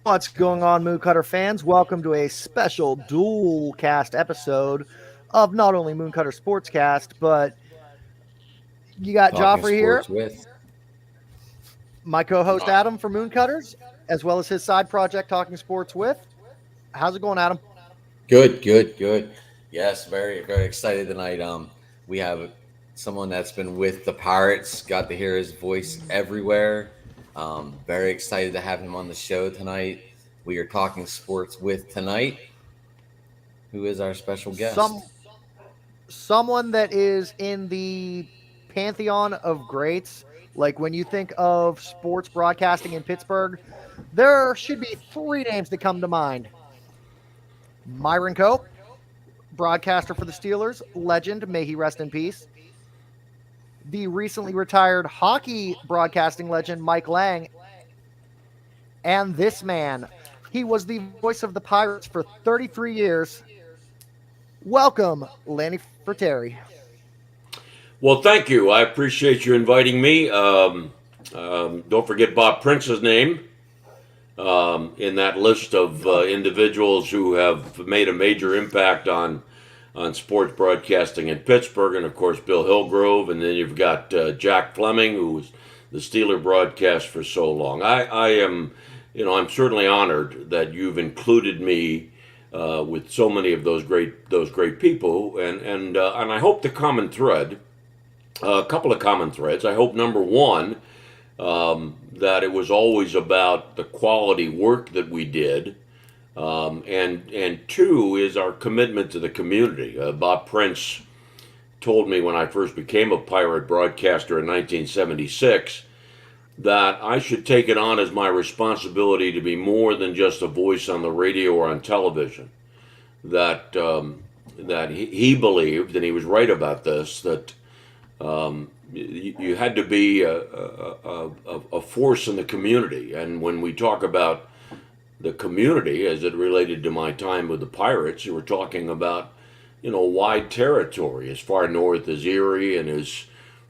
What's going on, Mooncutter fans? Welcome to a special dual cast episode of not only Mooncutter Sportscast, but you got Talking Joffrey here, sports with. my co host Adam from Mooncutters, as well as his side project, Talking Sports with. How's it going, Adam? Good. Yes, very excited tonight. We have someone that's been with the Pirates, got to hear his voice everywhere. Very excited to have him on the show tonight. We are talking sports with tonight. Who is our special guest? Some Someone that is in the pantheon of greats. Like when you think of sports broadcasting in Pittsburgh, there should be three names that come to mind: Myron Cope, broadcaster for the Steelers, legend, may he rest in peace. The recently retired hockey broadcasting legend, Mike Lang, and this man. He was the voice of the Pirates for 33 years. Welcome, Lanny Frattare. Well, thank you. I appreciate you inviting me. Don't forget Bob Prince's name in that list of individuals who have made a major impact on sports broadcasting in Pittsburgh, and of course Bill Hillgrove, and then you've got Jack Fleming, who was the Steeler broadcast for so long. I am, I'm certainly honored that you've included me with so many of those great people, and I hope the common thread, a couple of common threads. I hope number one, that it was always about the quality work that we did, and two is our commitment to the community. Bob Prince told me when I first became a pirate broadcaster in 1976 that I should take it on as my responsibility to be more than just a voice on the radio or on television. That he believed, and he was right about this, that you had to be a force in the community. And when we talk about the community as it related to my time with the Pirates, you were talking about, wide territory, as far north as Erie and as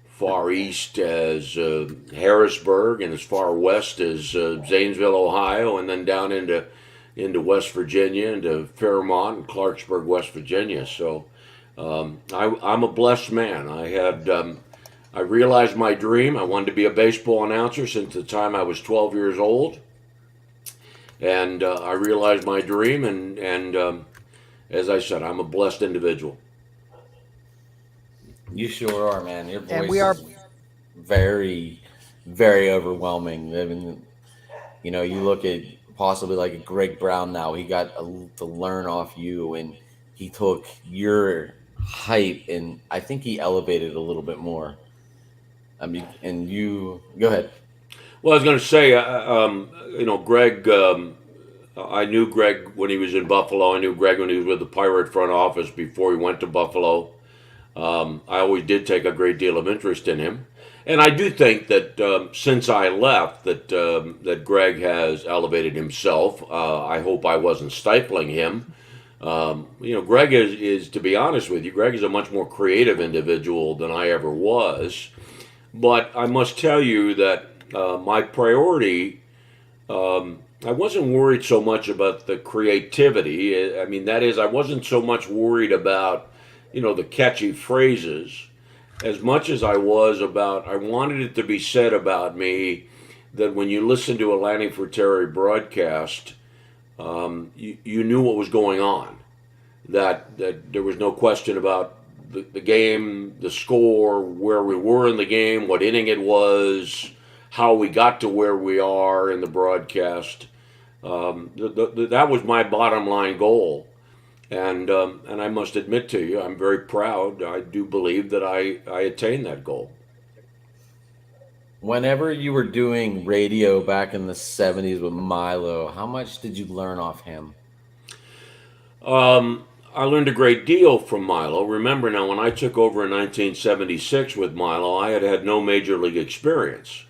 far east as Harrisburg and as far west as Zanesville, Ohio, and then down into West Virginia, into Fairmont and Clarksburg, West Virginia. So I'm a blessed man. I realized my dream. I wanted to be a baseball announcer since the time I was 12 years old, and I realized my dream. And as I said, I'm a blessed individual. You sure are, man. Your And voice we are is very overwhelming. I mean, you look at possibly like a Greg Brown now. He got to learn off you, and he took your hype, and I think he elevated it a little bit more. I mean, and you go ahead. Well, I was going to say, Greg. I knew Greg when he was in Buffalo. I knew Greg when he was with the Pirate front office before he went to Buffalo. I always did take a great deal of interest in him, and I do think that since I left, that Greg has elevated himself. I hope I wasn't stifling him. Greg is, to be honest with you, Greg is a much more creative individual than I ever was. But I must tell you that my priority, I wasn't worried so much about the creativity. I mean, that is, I wasn't so much worried about, the catchy phrases as much as I was about, I wanted it to be said about me that when you listen to a Lanny Frattare broadcast, you knew what was going on. That there was no question about the game, the score, where we were in the game, what inning it was, how we got to where we are in the broadcast. That was my bottom line goal. And I must admit to you, I'm very proud. I do believe that I attained that goal. Whenever you were doing radio back in the 70s with Milo, how much did you learn off him? I learned a great deal from Milo. Remember now, when I took over in 1976 with Milo, I had no major league experience.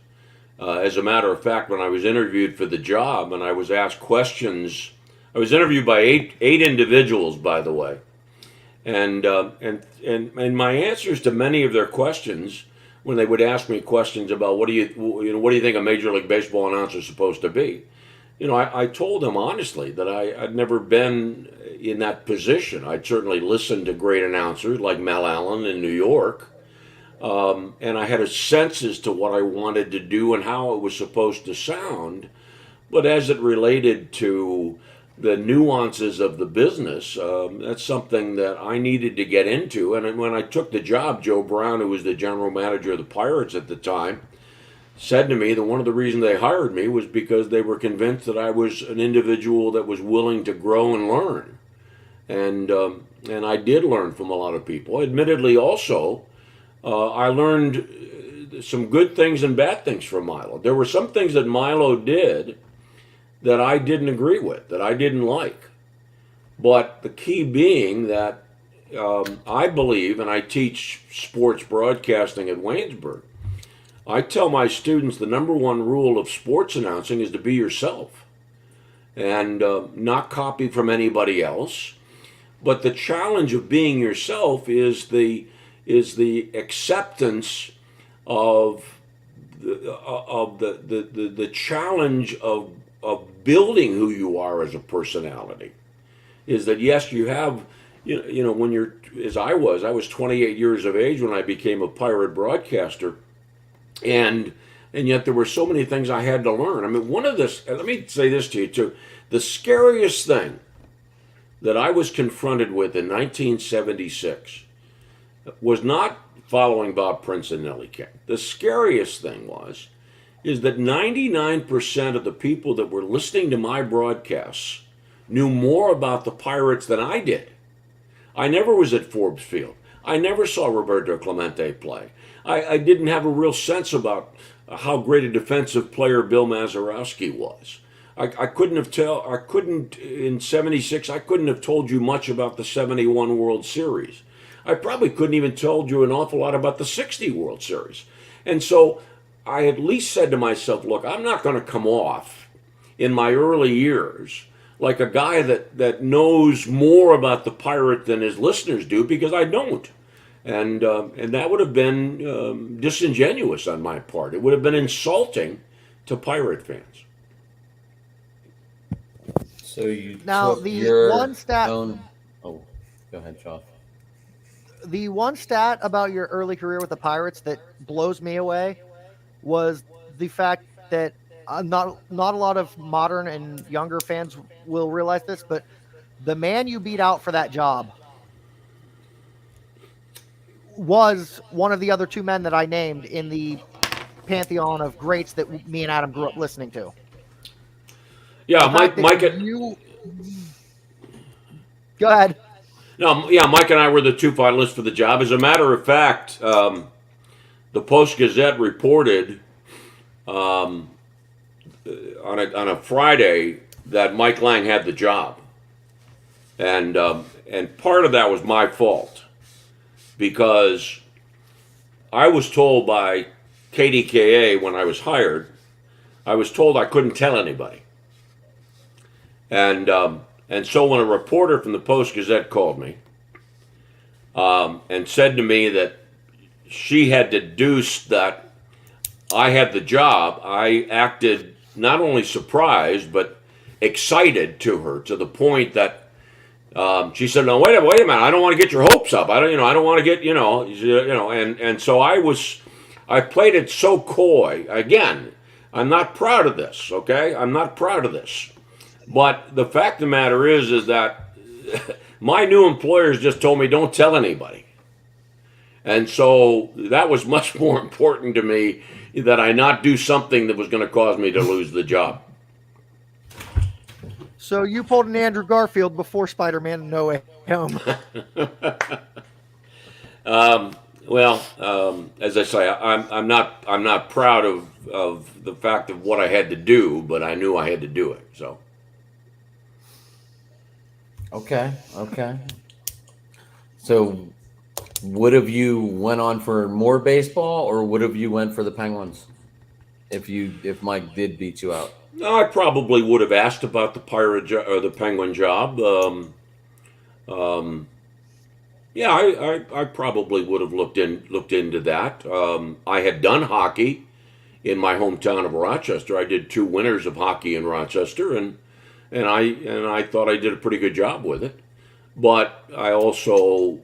As a matter of fact, when I was interviewed for the job and I was asked questions, I was interviewed by eight individuals, by the way, and my answers to many of their questions, when they would ask me questions about what do you think a major league baseball announcer is supposed to be, I told him honestly that I'd never been in that position. I'd certainly listened to great announcers like Mel Allen in New York, and I had a sense as to what I wanted to do and how it was supposed to sound. But as it related to the nuances of the business, that's something that I needed to get into. And when I took the job, Joe Brown, who was the general manager of the Pirates at the time, said to me that one of the reasons they hired me was because they were convinced that I was an individual that was willing to grow and learn. And I did learn from a lot of people. Admittedly, also, I learned some good things and bad things from Milo. There were some things that Milo did that I didn't agree with, that I didn't like. But the key being that I believe, and I teach sports broadcasting at Waynesburg, I tell my students the number one rule of sports announcing is to be yourself and not copy from anybody else. But the challenge of being yourself is the acceptance of the challenge of building who you are as a personality. Is that yes, you have when you're as I was 28 years of age when I became a pirate broadcaster, and yet there were so many things I had to learn. I mean, one of this. Let me say this to you too: the scariest thing that I was confronted with in 1976 was not following Bob Prince and Nellie King. The scariest thing is that 99% of the people that were listening to my broadcasts knew more about the Pirates than I did. I never was at Forbes Field. I never saw Roberto Clemente play. I didn't have a real sense about how great a defensive player Bill Mazeroski was. I couldn't in 76, I couldn't have told you much about the 71 World Series. I probably couldn't even told you an awful lot about the 60 World Series. And so I at least said to myself, look, I'm not going to come off in my early years like a guy that knows more about the Pirate than his listeners do, because I don't. And that would have been disingenuous on my part. It would have been insulting to Pirate fans. So you Now, took the your one stat own. Oh, go ahead, Josh. the one stat about your early career with the Pirates that blows me away was the fact that not a lot of modern and younger fans will realize this, but the man you beat out for that job was one of the other two men that I named in the pantheon of greats that me and Adam grew up listening to. Yeah, The fact Mike, that Mike, you go ahead. no, yeah, Mike and I were the two finalists for the job. As a matter of fact, the Post Gazette reported um, on a Friday that Mike Lang had the job, and part of that was my fault because I was told by KDKA when I was hired, I was told I couldn't tell anybody, and so when a reporter from the Post Gazette called me and said to me that she had deduced that I had the job, I acted not only surprised but excited to her, to the point that she said, "No, wait a minute. I don't want to get your hopes up. I don't want to get, and so I played it so coy. Again, I'm not proud of this. Okay, I'm not proud of this. But the fact of the matter is that my new employers just told me don't tell anybody, and so that was much more important to me that I not do something that was going to cause me to lose the job. So you pulled an Andrew Garfield before Spider-Man No Way Home. As I say, I'm not proud of the fact of what I had to do, but I knew I had to do it. So Okay, okay. So would have you went on for more baseball, or would have you went for the Penguins if Mike did beat you out? I probably would have asked about the or the Penguin job. Um, yeah, I probably would have looked into that. I had done hockey in my hometown of Rochester. I did 2 winters of hockey in Rochester, and I thought I did a pretty good job with it. But I also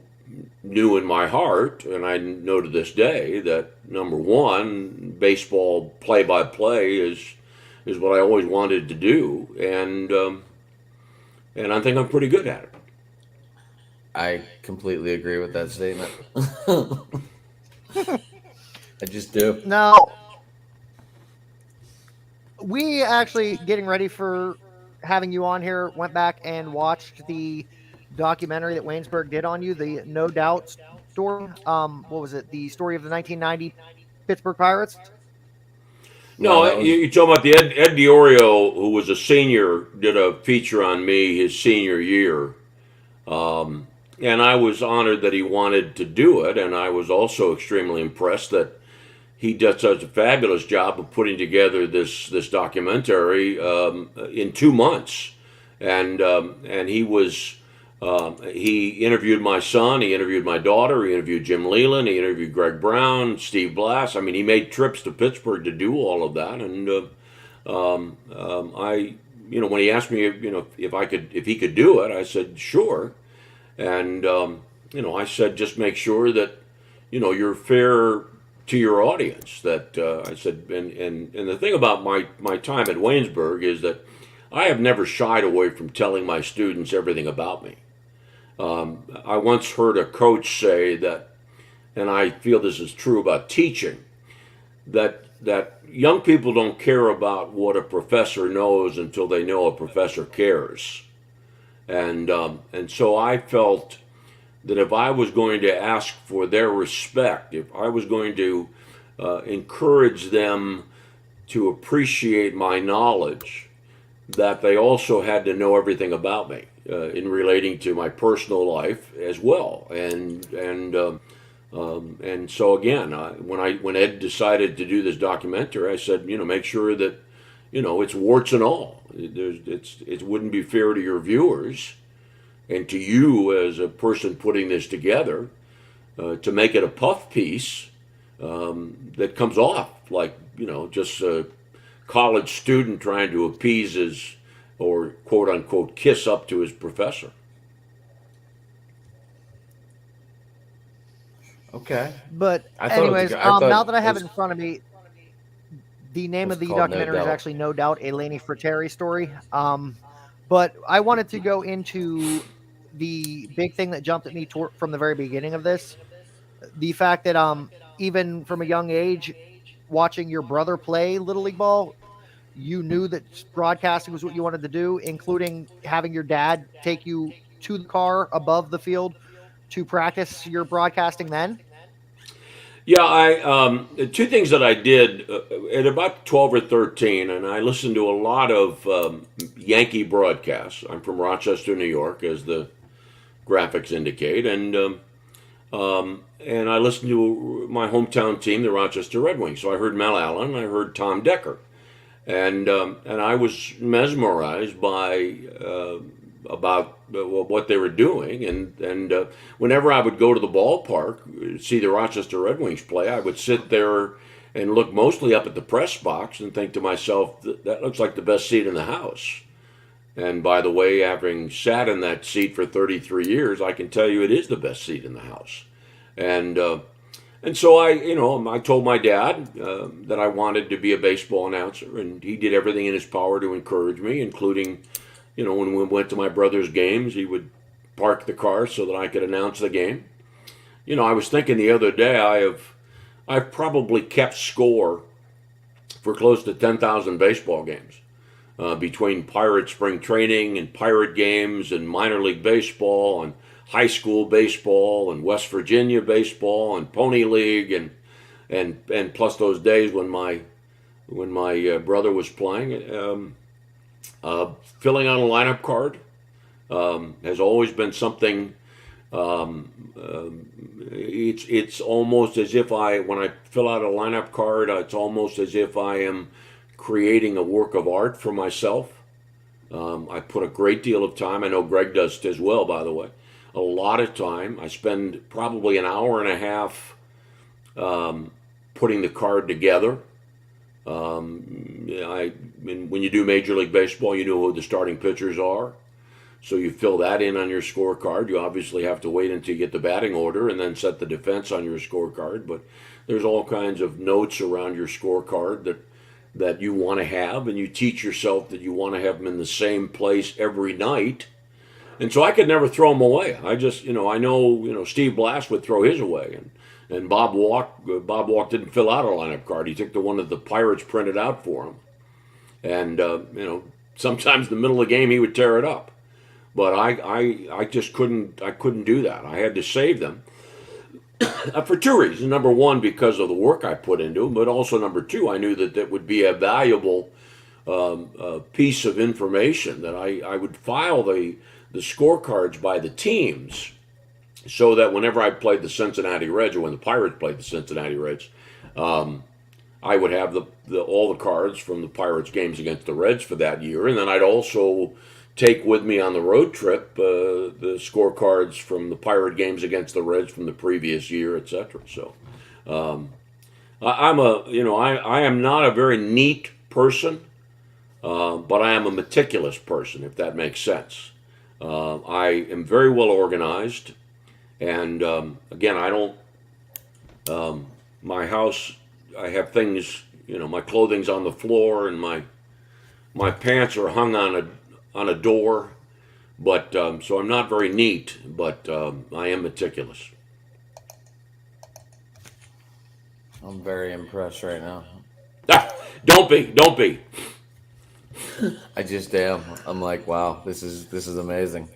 knew in my heart, and I know to this day, that number one, baseball play-by-play is what I always wanted to do, and I think I'm pretty good at it. I completely agree with that statement. I just do. Now, we actually getting ready for having you on here went back and watched the documentary that Waynesburg did on you, the No Doubt story. What was it? The story of the 1990 Pittsburgh Pirates. No, No, that was you're talking about the Ed Diorio, who was a senior, did a feature on me his senior year. And I was honored that he wanted to do it, and I was also extremely impressed that he does such a fabulous job of putting together this documentary in 2 months, and he interviewed my son, he interviewed my daughter, he interviewed Jim Leland, he interviewed Greg Brown, Steve Blass. I mean, he made trips to Pittsburgh to do all of that, and I, when he asked me, if he could do it, I said sure, and I said just make sure that you're fair to your audience. That I said, and the thing about my time at Waynesburg is that I have never shied away from telling my students everything about me. I once heard a coach say that, and I feel this is true about teaching, that young people don't care about what a professor knows until they know a professor cares. And so I felt that if I was going to ask for their respect, if I was going to encourage them to appreciate my knowledge, that they also had to know everything about me in relating to my personal life as well. And so again, when Ed decided to do this documentary, I said, make sure that it's warts and all. It wouldn't be fair to your viewers and to you as a person putting this together to make it a puff piece that comes off like just a college student trying to appease his, or quote unquote kiss up to his professor. okay. But I thought it was. anyways, I thought now that I it have it was in front of me, the name was of the called No documentary is Doubt. actually No Doubt a Lanny Frattare story. But I wanted to go into the big thing that jumped at me from the very beginning of this, the fact that even from a young age, watching your brother play little league ball, you knew that broadcasting was what you wanted to do, including having your dad take you to the car above the field to practice your broadcasting then. Yeah, I two things that I did at about 12 or 13, and I listened to a lot of Yankee broadcasts. I'm from Rochester, New York, as the graphics indicate, and I listened to my hometown team, the Rochester Red Wings. So I heard Mel Allen, I heard Tom Decker, and I was mesmerized by about what they were doing, and whenever I would go to the ballpark, see the Rochester Red Wings play, I would sit there and look mostly up at the press box and think to myself, that looks like the best seat in the house. And by the way, having sat in that seat for 33 years, I can tell you it is the best seat in the house. And and so I told my dad that I wanted to be a baseball announcer, and he did everything in his power to encourage me, including, when we went to my brother's games, he would park the car so that I could announce the game. I was thinking the other day, I've probably kept score for close to 10,000 baseball games. Between Pirate spring training and Pirate games and minor league baseball and high school baseball and West Virginia baseball and Pony League and plus those days when my brother was playing, filling out a lineup card has always been something. It's almost as if when I fill out a lineup card, it's almost as if I am creating a work of art for myself. I put a great deal of time. I know Greg does as well, by the way. A lot of time. I spend probably an hour and a half putting the card together, Yeah, when you do Major League Baseball, you know who the starting pitchers are. So you fill that in on your scorecard. You obviously have to wait until you get the batting order and then set the defense on your scorecard. But there's all kinds of notes around your scorecard that you want to have, and you teach yourself that you want to have them in the same place every night. And so I could never throw them away. I just, I know, Steve Blass would throw his away, and Bob Walk didn't fill out a lineup card. He took the one that the Pirates printed out for him, and sometimes in the middle of the game he would tear it up. But I just couldn't do that. I had to save them for two reasons. Number one, because of the work I put into them, but also number two, I knew that that would be a valuable piece of information that I would file the scorecards by the teams so that whenever I played the Cincinnati Reds or when the Pirates played the Cincinnati Reds, I would have all the cards from the Pirates games against the Reds for that year, and then I'd also take with me on the road trip the scorecards from the Pirate games against the Reds from the previous year, etc. So I am not a very neat person, but I am a meticulous person, if that makes sense. I am very well organized, and again, I don't. My house, I have things. My clothing's on the floor, and my pants are hung on a door. But so I'm not very neat, but I am meticulous. I'm very impressed right now. Ah, don't be. I just am. I'm like, wow, this is amazing.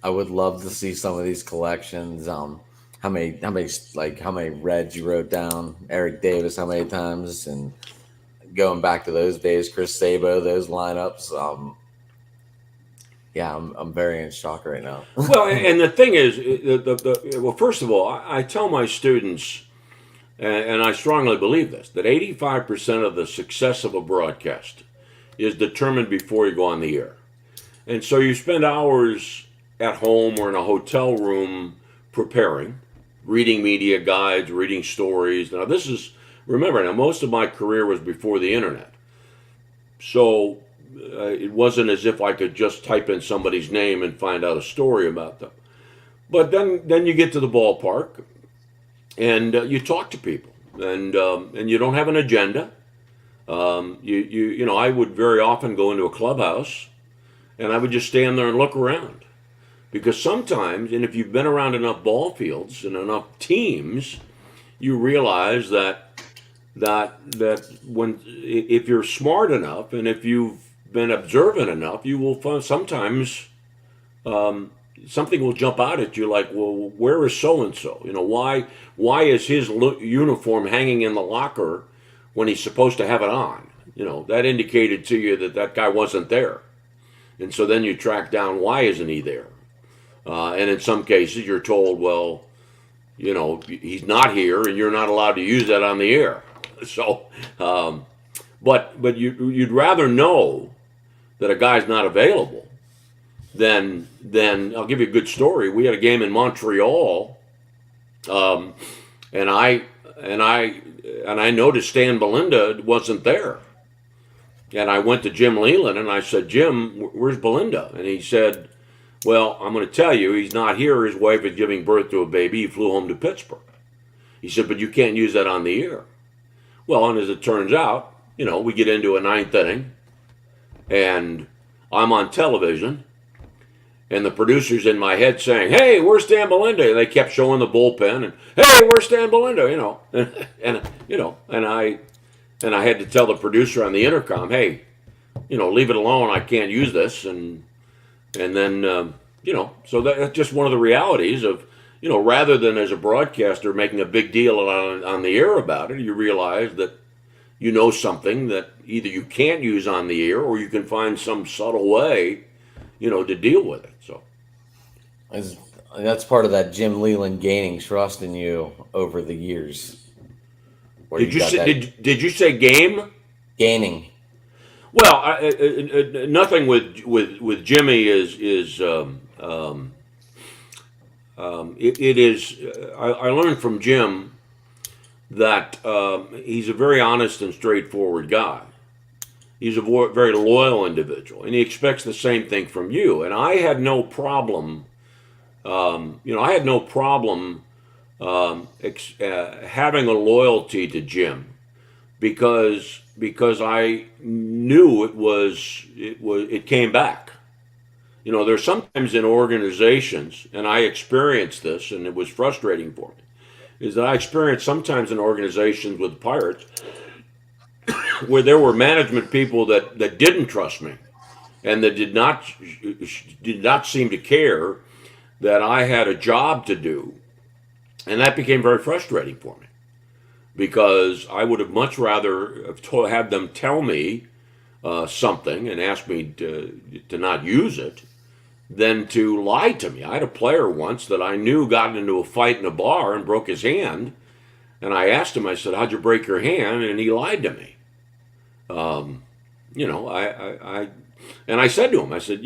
I would love to see some of these collections. How many Reds you wrote down, Eric Davis, how many times, and going back to those days, Chris Sabo, those lineups. Yeah, I'm very in shock right now. Well, and the thing is, well, first of all, I tell my students, and I strongly believe this, that 85% of the success of a broadcast is determined before you go on the air. And so you spend hours at home or in a hotel room preparing, reading media guides, reading stories. Now, remember, now most of my career was before the internet. So it wasn't as if I could just type in somebody's name and find out a story about them. But then you get to the ballpark and you talk to people, and you don't have an agenda. I would very often go into a clubhouse, and I would just stand there and look around, because sometimes, and if you've been around enough ball fields and enough teams, you realize that when if you're smart enough and if you've been observant enough, you will find sometimes something will jump out at you like, well, where is so and so? Why is his uniform hanging in the locker when he's supposed to have it on? That indicated to you that guy wasn't there, and so then you track down why isn't he there? And in some cases, you're told, well, he's not here, and you're not allowed to use that on the air. So, but you'd rather know that a guy's not available than I'll give you a good story. We had a game in Montreal, and I noticed Stan Belinda wasn't there, and I went to Jim Leland and I said, Jim, where's Belinda? And he said, well, I'm going to tell you, he's not here. His wife is giving birth to a baby. He flew home to Pittsburgh. He said, but you can't use that on the air. Well, and as it turns out, we get into a ninth inning, and I'm on television, and the producer's in my head saying, hey, where's Stan Belinda? And they kept showing the bullpen, and hey, where's Stan Belinda? And I had to tell the producer on the intercom, hey, leave it alone. I can't use this, and then so that's just one of the realities of, rather than as a broadcaster making a big deal on the air about it, you realize that something that either you can't use on the air or you can find some subtle way, to deal with it. So that's part of that Jim Leland gaining trust in you over the years. Did you say game? Gaining. Well, nothing with Jimmy is it is. I learned from Jim that he's a very honest and straightforward guy. He's a very loyal individual, and he expects the same thing from you. And I had no problem, I had no problem having a loyalty to Jim because I knew it came back. There's sometimes in organizations, and I experienced this, and it was frustrating for me, is that I experienced sometimes in organizations with Pirates where there were management people that didn't trust me and that did not seem to care that I had a job to do, and that became very frustrating for me because I would have much rather have them tell me something and ask me to not use it than to lie to me. I had a player once that I knew got into a fight in a bar and broke his hand, and I asked him, I said, "How'd you break your hand?" And he lied to me. Um, and I said to him, I said,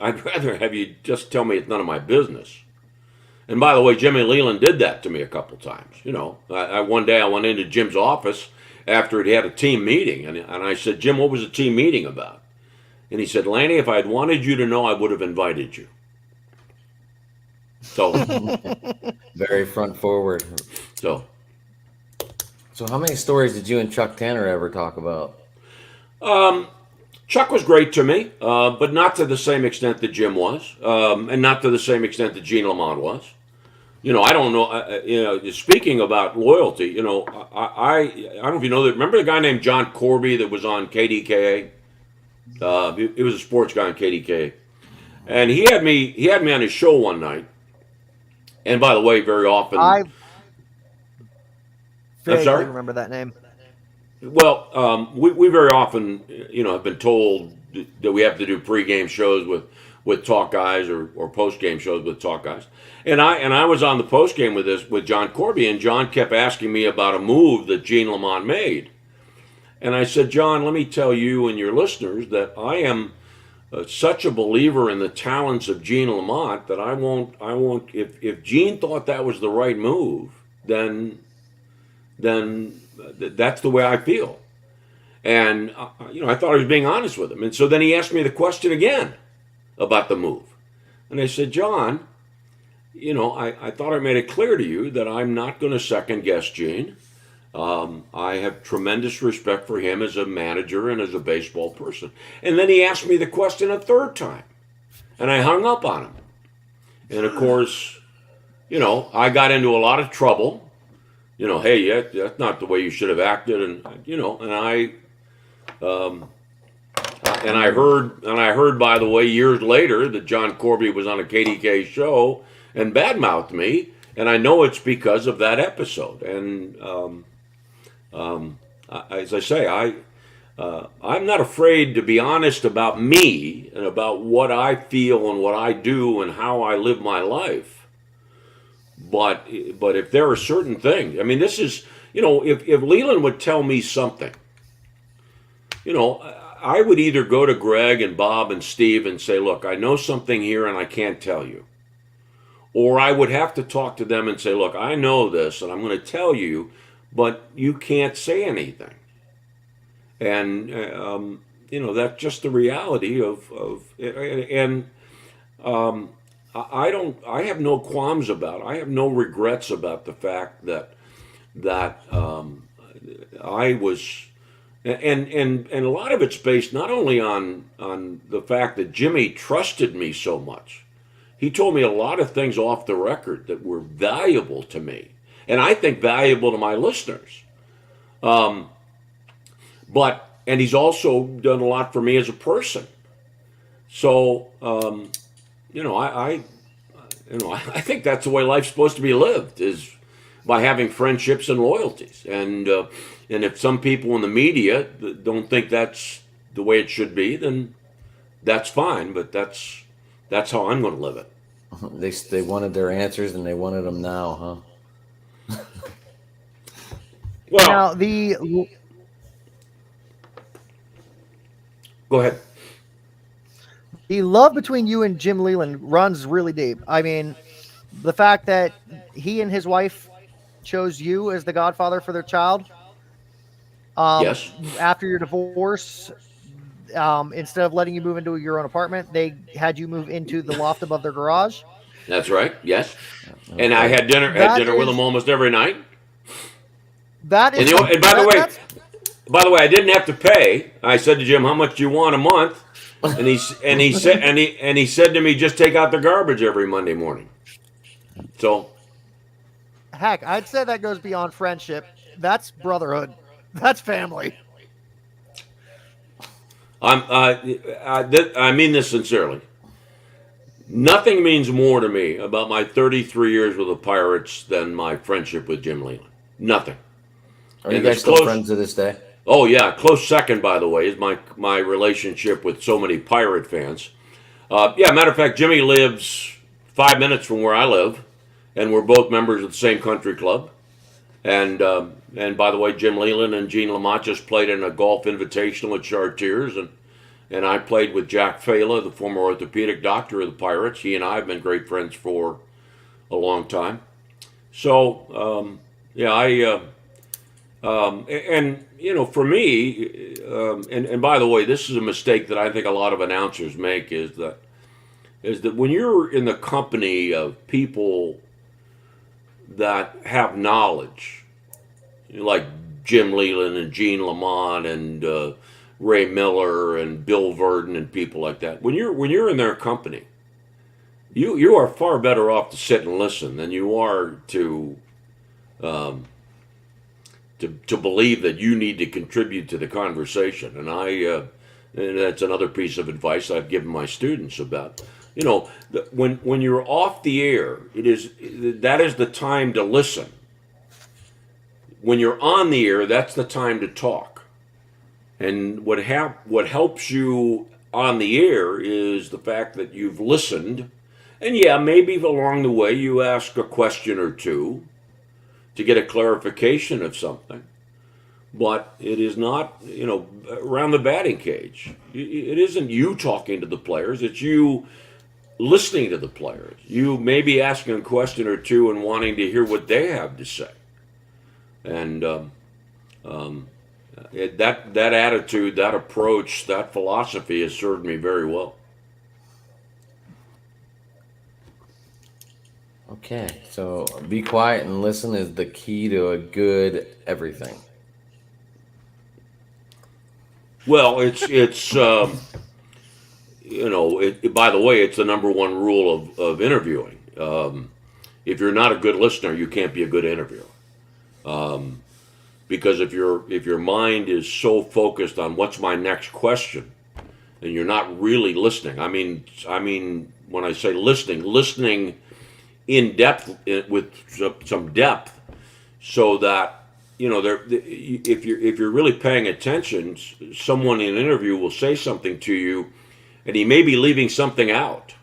I'd rather have you just tell me it's none of my business. And by the way, Jimmy Leland did that to me a couple times. One day I went into Jim's office after he had a team meeting, and I said, "Jim, what was the team meeting about?" And he said, "Lanny, if I had wanted you to know, I would have invited you." So, Very front forward. so So, how many stories did you and Chuck Tanner ever talk about? Chuck was great to me, but not to the same extent that Jim was, and not to the same extent that Gene Lamont was. I don't know. Speaking about loyalty, I don't know if you know that. Remember the guy named John Corby that was on KDKA? He was a sports guy on KDKA, and he had me on his show one night. And by the way, very often, I I'm vaguely sorry. remember that name. Well, we very often, have been told that we have to do pregame shows with talk guys or postgame shows with talk guys. And I was on the postgame with John Corby, and John kept asking me about a move that Gene Lamont made. And I said, "John, let me tell you and your listeners that I am such a believer in the talents of Gene Lamont that I won't. If Gene thought that was the right move, then that's the way I feel." And I thought I was being honest with him. And so then he asked me the question again about the move, and I said, "John, I thought I made it clear to you that I'm not going to second guess Gene. I have tremendous respect for him as a manager and as a baseball person." And then he asked me the question a third time, and I hung up on him. And of course, I got into a lot of trouble. Hey, yeah, that's not the way you should have acted, um, and I heard, by the way, years later that John Corby was on a KDK show and badmouthed me, and I know it's because of that episode. And as I say, I'm not afraid to be honest about me and about what I feel and what I do and how I live my life. But if there are certain things, I mean, this is, if Leland would tell me something, I would either go to Greg and Bob and Steve and say, "Look, I know something here and I can't tell you," or I would have to talk to them and say, "Look, I know this and I'm going to tell you, but you can't say anything." And that's just the reality of and I don't. I have no qualms about. I have no regrets about the fact that I was, and a lot of it's based not only on the fact that Jimmy trusted me so much. He told me a lot of things off the record that were valuable to me, and I think valuable to my listeners. Um, and he's also done a lot for me as a person. So I think that's the way life's supposed to be lived, is by having friendships and loyalties. And if some people in the media don't think that's the way it should be, then that's fine. But that's how I'm going to live it. They wanted their answers and they wanted them now, huh? Well, Now, the go ahead. love between you and Jim Leland runs really deep. I mean, the fact that he and his wife chose you as the godfather for their child. Yes, After your divorce, instead of letting you move into your own apartment, they had you move into the loft above their garage. that's right. Yes, and I Okay. had That dinner with him is almost every night. that And is a and by the that way, that's I didn't have to pay. I said to Jim, "How much do you want a month?" And he said to me, "Just take out the garbage every Monday morning." So heck. I'd say that goes beyond friendship. That's brotherhood. That's family. I mean this sincerely. Nothing means more to me about my 33 years with the Pirates than my friendship with Jim Leland. Nothing. Are you And there's guys still close. friends to this day? Oh yeah, close second by the way is my relationship with so many Pirate fans. Yeah, matter of fact, Jimmy lives 5 minutes from where I live, and we're both members of the same country club. And by the way, Jim Leland and Gene Lamont just played in a golf invitational at Chartiers, and I played with Jack Fela, the former orthopedic doctor of the Pirates. He and I have been great friends for a long time. So yeah, and for me, and by the way, this is a mistake that I think a lot of announcers make is that when you're in the company of people that have knowledge, like Jim Leland and Gene Lamont and Ray Miller and Bill Verdon and people like that, when you're in their company, you are far better off to sit and listen than you are um, to believe that you need to contribute to the conversation. And that's another piece of advice I've given my students about. When you're off the air, that is the time to listen. When you're on the air, that's the time to talk. And what helps you on the air is the fact that you've listened, and yeah, maybe along the way you ask a question or two to get a clarification of something. But it is not, around the batting cage. It isn't you talking to the players. It's you listening to the players. You maybe asking a question or two and wanting to hear what they have to say. And um, that attitude, that approach, that philosophy has served me very well. Okay, so be quiet and listen is the key to a good everything. Well, by the way, it's the number one rule of interviewing. If you're not a good listener, you can't be a good interviewer. Um, because if your mind is so focused on what's my next question, and you're not really listening. I mean, when I say listening in depth with some depth, so that if you're really paying attention, someone in an interview will say something to you, and he may be leaving something out,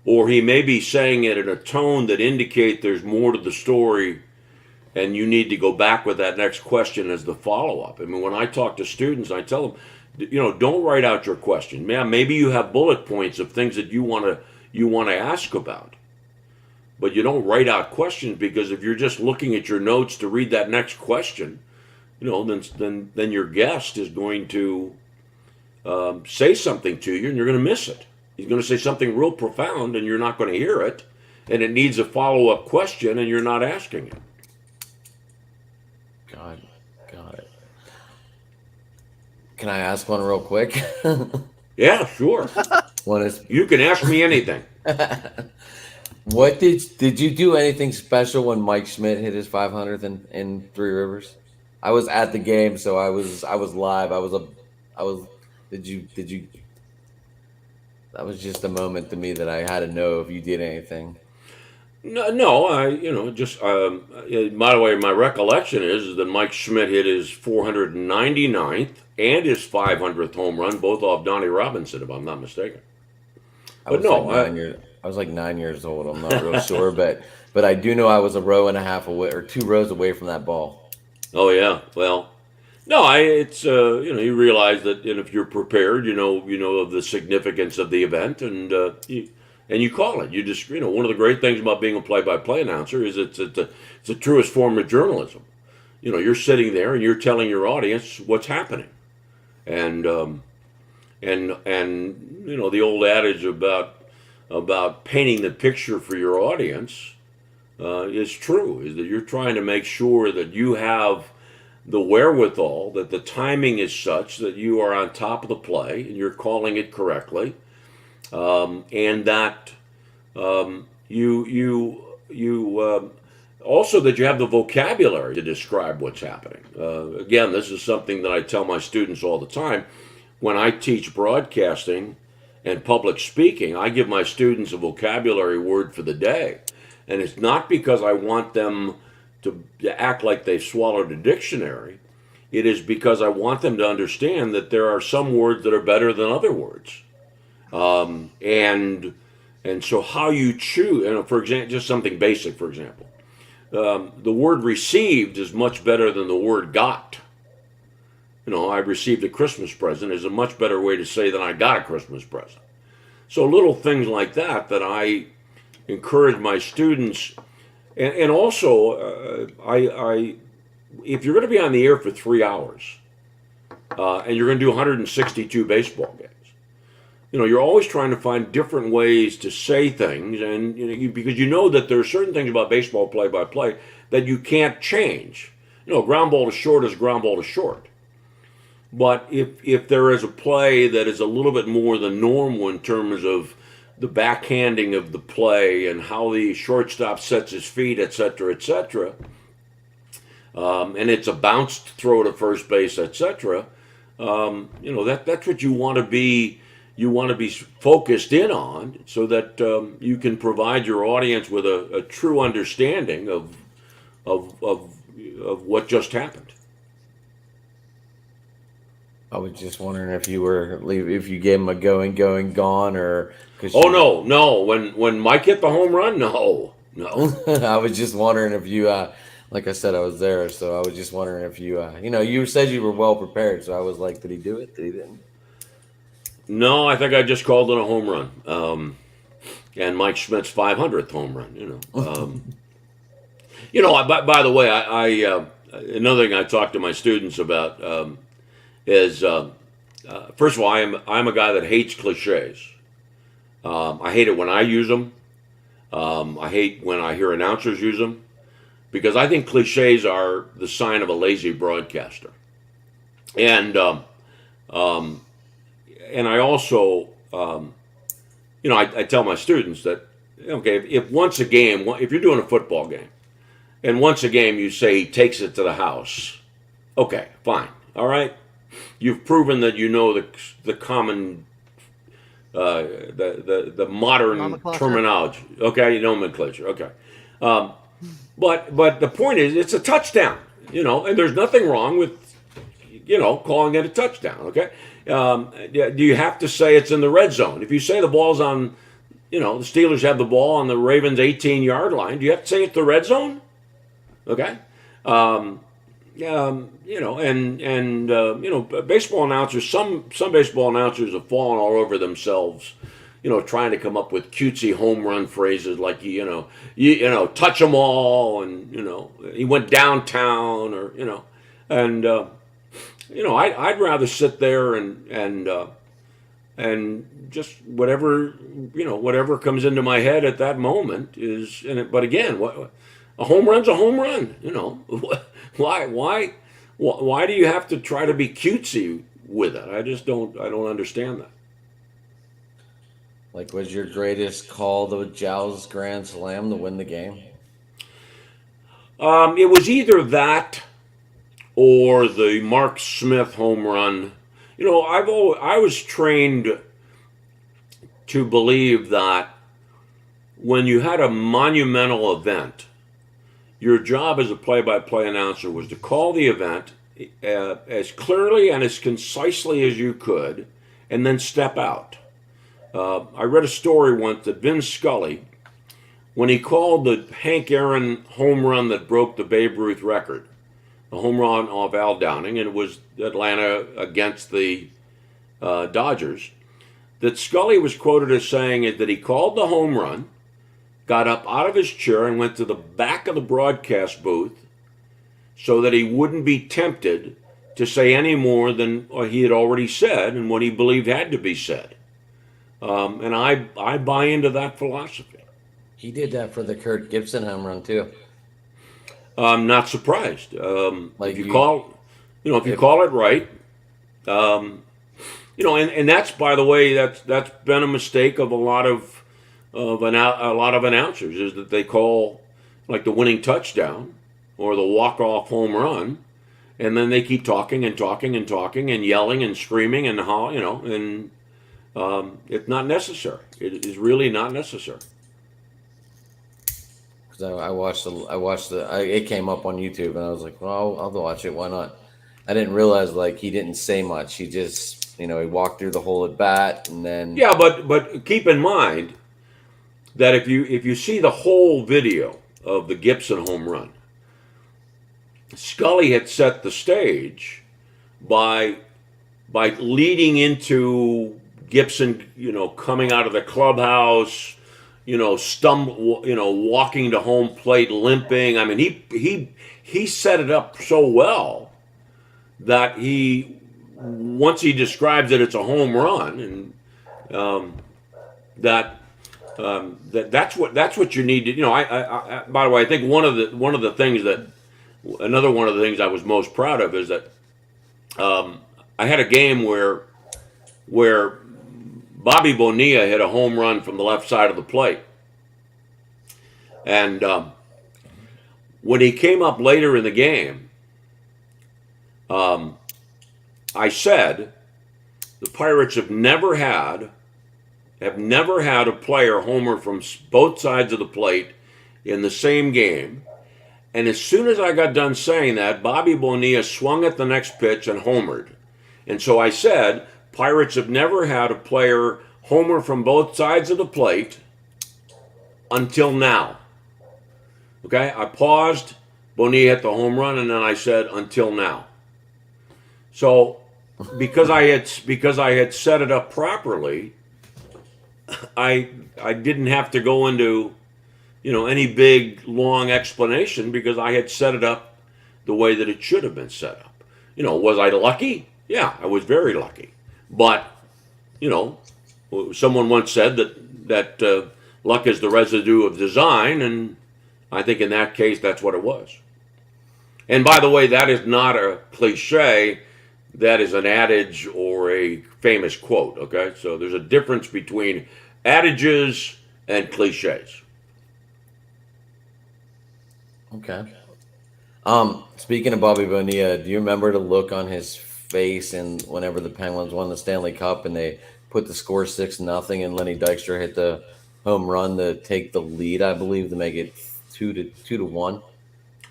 or he may be saying it in a tone that indicate there's more to the story, and you need to go back with that next question as the follow-up. I mean, when I talk to students, I tell them, don't write out your question. Yeah, maybe you have bullet points of things that you want to ask about, but you don't write out questions, because if you're just looking at your notes to read that next question, then your guest is going to say something to you, and you're going to miss it. He's going to say something real profound, and you're not going to hear it, and it needs a follow-up question, and you're not asking it. Got it. Can I ask one real quick? Yeah, sure. One is, You can ask me anything. what did you do anything special when Mike Schmidt hit his 500th in Three Rivers? I was at the game, so I was live. I was. Did you? That was just a moment to me that I had to know if you did anything. No, just by the way, my recollection is that Mike Schmidt hit his 499th and his 500th home run, both off Donnie Robinson, if I'm not mistaken. I But was like no, 9 years. I was like 9 years old. I'm not real sure, but I do know I was a row and a half away, or 2 rows away from that ball. oh yeah, well, no, it's you realize that, if you're prepared, you know of the significance of the event, and you call it. You just, one of the great things about being a play-by-play announcer is it's the truest form of journalism. You're sitting there and you're telling your audience what's happening, and the old adage about painting the picture for your audience is true. Is that you're trying to make sure that you have the wherewithal, that the timing is such that you are on top of the play and you're calling it correctly, and that you also that you have the vocabulary to describe what's happening. Again, this is something that I tell my students all the time. When I teach broadcasting and public speaking, I give my students a vocabulary word for the day. And it's not because I want them to act like they've swallowed a dictionary. It is because I want them to understand that there are some words that are better than other words. And so how you choose, for example, just something basic, for example. The word received is much better than the word got. I received a Christmas present is a much better way to say than I got a Christmas present. So little things like that I encourage my students, and also I if you're going to be on the air for 3 hours, and you're going to do 162 baseball games, you're always trying to find different ways to say things, and because that there are certain things about baseball play-by-play that you can't change. Ground ball to short is ground ball to short. But if there is a play that is a little bit more than normal in terms of the backhanding of the play and how the shortstop sets his feet, et cetera, and it's a bounced throw to first base, et cetera, that's what you want to be. You want to be focused in on so that you can provide your audience with a true understanding of what just happened. I was just wondering if you gave him a going, gone, or no. When Mike hit the home run, no. I was just wondering if you, like I said, I was there, so I was just wondering if you, you said you were well prepared, so I was like, did he do it? Did he didn't? No, I think I just called it a home run. And Mike Schmidt's 500th home run. By the way, I another thing I talk to my students about. Is first of all, I'm a guy that hates cliches. I hate it when I use them. I hate when I hear announcers use them because I think cliches are the sign of a lazy broadcaster. And I also I tell my students that if once a game, if you're doing a football game, and once a game you say he takes it to the house, okay, fine, all right. You've proven that the common, the modern terminology. Okay, nomenclature. Okay, but the point is, it's a touchdown. And there's nothing wrong with calling it a touchdown. Okay, do you have to say it's in the red zone? If you say the ball's on, the Steelers have the ball on the Ravens' 18-yard line, do you have to say it's the red zone? Okay. Baseball announcers. Some baseball announcers have fallen all over themselves, trying to come up with cutesy home run phrases like touch them all, and he went downtown, or and I'd rather sit there and just whatever comes into my head at that moment is in it. But again, a home run's a home run. Why do you have to try to be cutesy with it? I don't understand that. Like, was your greatest call the Jow's grand slam to win the game? It was either that or the Mark Smith home run. I was trained to believe that when you had a monumental event, your job as a play-by-play announcer was to call the event as clearly and as concisely as you could, and then step out. I read a story once that Vin Scully, when he called the Hank Aaron home run that broke the Babe Ruth record, the home run off Al Downing, and it was Atlanta against the Dodgers, that Scully was quoted as saying is that he called the home run, got up out of his chair, and went to the back of the broadcast booth so that he wouldn't be tempted to say any more than he had already said and what he believed had to be said. And I buy into that philosophy. He did that for the Kurt Gibson home run too. I'm not surprised. Like if you you- call, if you call it right, and that's, by the way, that's been a mistake of a lot of announcers, is that they call like the winning touchdown or the walk-off home run, and then they keep talking and talking and talking and yelling and screaming and it's not necessary. It is really not necessary. Because it came up on YouTube and I was like, well, I'll watch it. Why not? I didn't realize like he didn't say much. He just, he walked through the whole at bat and then Yeah, but keep in mind that if you see the whole video of the Gibson home run, Scully had set the stage by leading into Gibson, coming out of the clubhouse, walking to home plate limping. I mean, he set it up so well that once he describes it, it's a home run, and that's what you need to. I by the way, I think one of the things another one of the things I was most proud of is that I had a game where Bobby Bonilla hit a home run from the left side of the plate. And when he came up later in the game, I said the Pirates have never had a player homer from both sides of the plate in the same game. And as soon as I got done saying that, Bobby Bonilla swung at the next pitch and homered. And so I said, Pirates have never had a player homer from both sides of the plate until now. Okay, I paused, Bonilla hit the home run, and then I said, until now. So because I had set it up properly, I didn't have to go into any big long explanation because I had set it up the way that it should have been set up. Was I lucky? Yeah, I was very lucky. But someone once said that luck is the residue of design, and I think in that case that's what it was. And by the way, that is not a cliche. That is an adage or a famous quote. Okay, so there's a difference between adages and cliches. Okay. Speaking of Bobby Bonilla, do you remember the look on his face and whenever the Penguins won the Stanley Cup and they put the score 6-0 and Lenny Dykstra hit the home run to take the lead, I believe, to make it 2-1?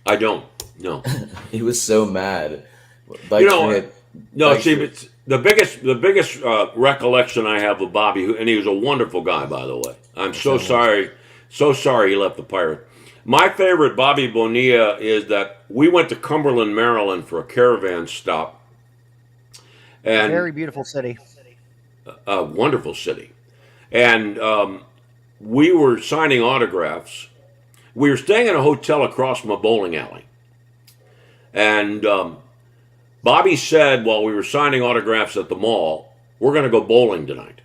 I don't. No. He was so mad. It's the biggest recollection I have of Bobby, and he was a wonderful guy, by the way. I'm so sorry he left the Pirate. My favorite Bobby Bonilla is that we went to Cumberland, Maryland for a caravan stop. And very beautiful city. A wonderful city. And we were signing autographs. We were staying in a hotel across from a bowling alley. And Bobby said while we were signing autographs at the mall, we're going to go bowling tonight.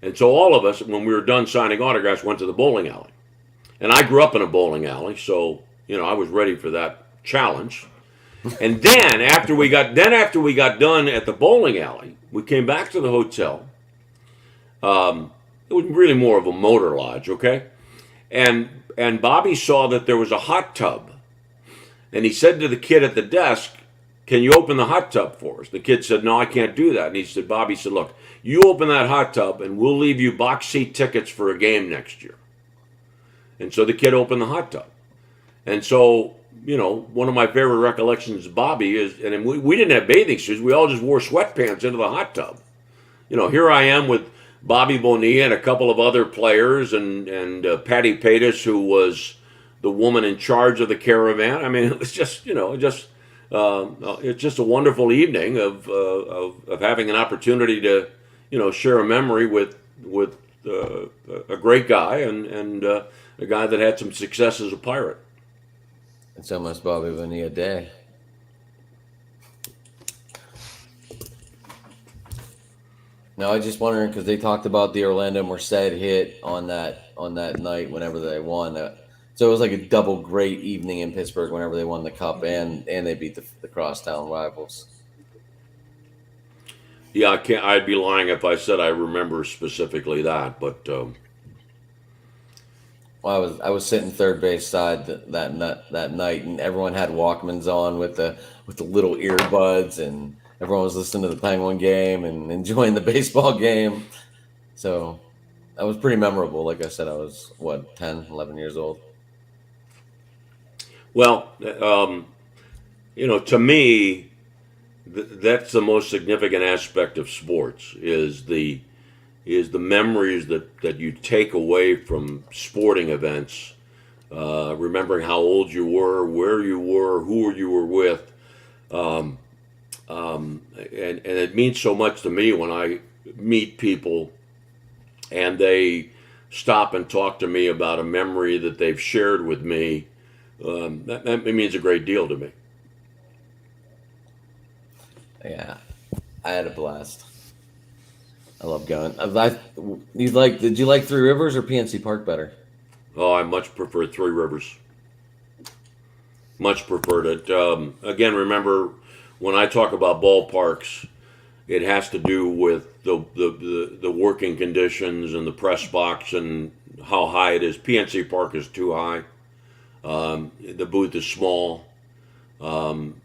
And so all of us, when we were done signing autographs, went to the bowling alley. And I grew up in a bowling alley, so I was ready for that challenge. And then after we got done at the bowling alley, we came back to the hotel. It was really more of a motor lodge, okay? And Bobby saw that there was a hot tub. And he said to the kid at the desk, "Can you open the hot tub for us?" The kid said, "No, I can't do that." And Bobby said, "Look, you open that hot tub and we'll leave you box seat tickets for a game next year." And so the kid opened the hot tub. And so, one of my favorite recollections of Bobby is, and we didn't have bathing suits. We all just wore sweatpants into the hot tub. Here I am with Bobby Bonilla and a couple of other players and Patty Patis, who was the woman in charge of the caravan. I mean, it was just, it's just a wonderful evening of having an opportunity to, share a memory with a great guy and a guy that had some success as a pirate. It's almost Bobby Bonilla Day. No, I was just wondering because they talked about the Orlando Merced hit on that night whenever they won. So it was like a double great evening in Pittsburgh whenever they won the cup and they beat the crosstown rivals. Yeah, I can't. I'd be lying if I said I remember specifically that, but Well, I was sitting third base side that night, and everyone had Walkmans on with the little earbuds, and everyone was listening to the Penguin game and enjoying the baseball game. So that was pretty memorable. Like I said, I was what 10, 11 years old. well, to me, that's the most significant aspect of sports is the memories that you take away from sporting events. Remembering how old you were, where you were, who you were with, um, and it means so much to me when I meet people and they stop and talk to me about a memory that they've shared with me. That means a great deal to me. Yeah, I had a blast. I love going. Did you like Three Rivers or PNC Park better? Oh, I much prefer Three Rivers. Much preferred it. Again, remember when I talk about ballparks, it has to do with the working conditions and the press box and how high it is. PNC Park is too high. The booth is small. Um,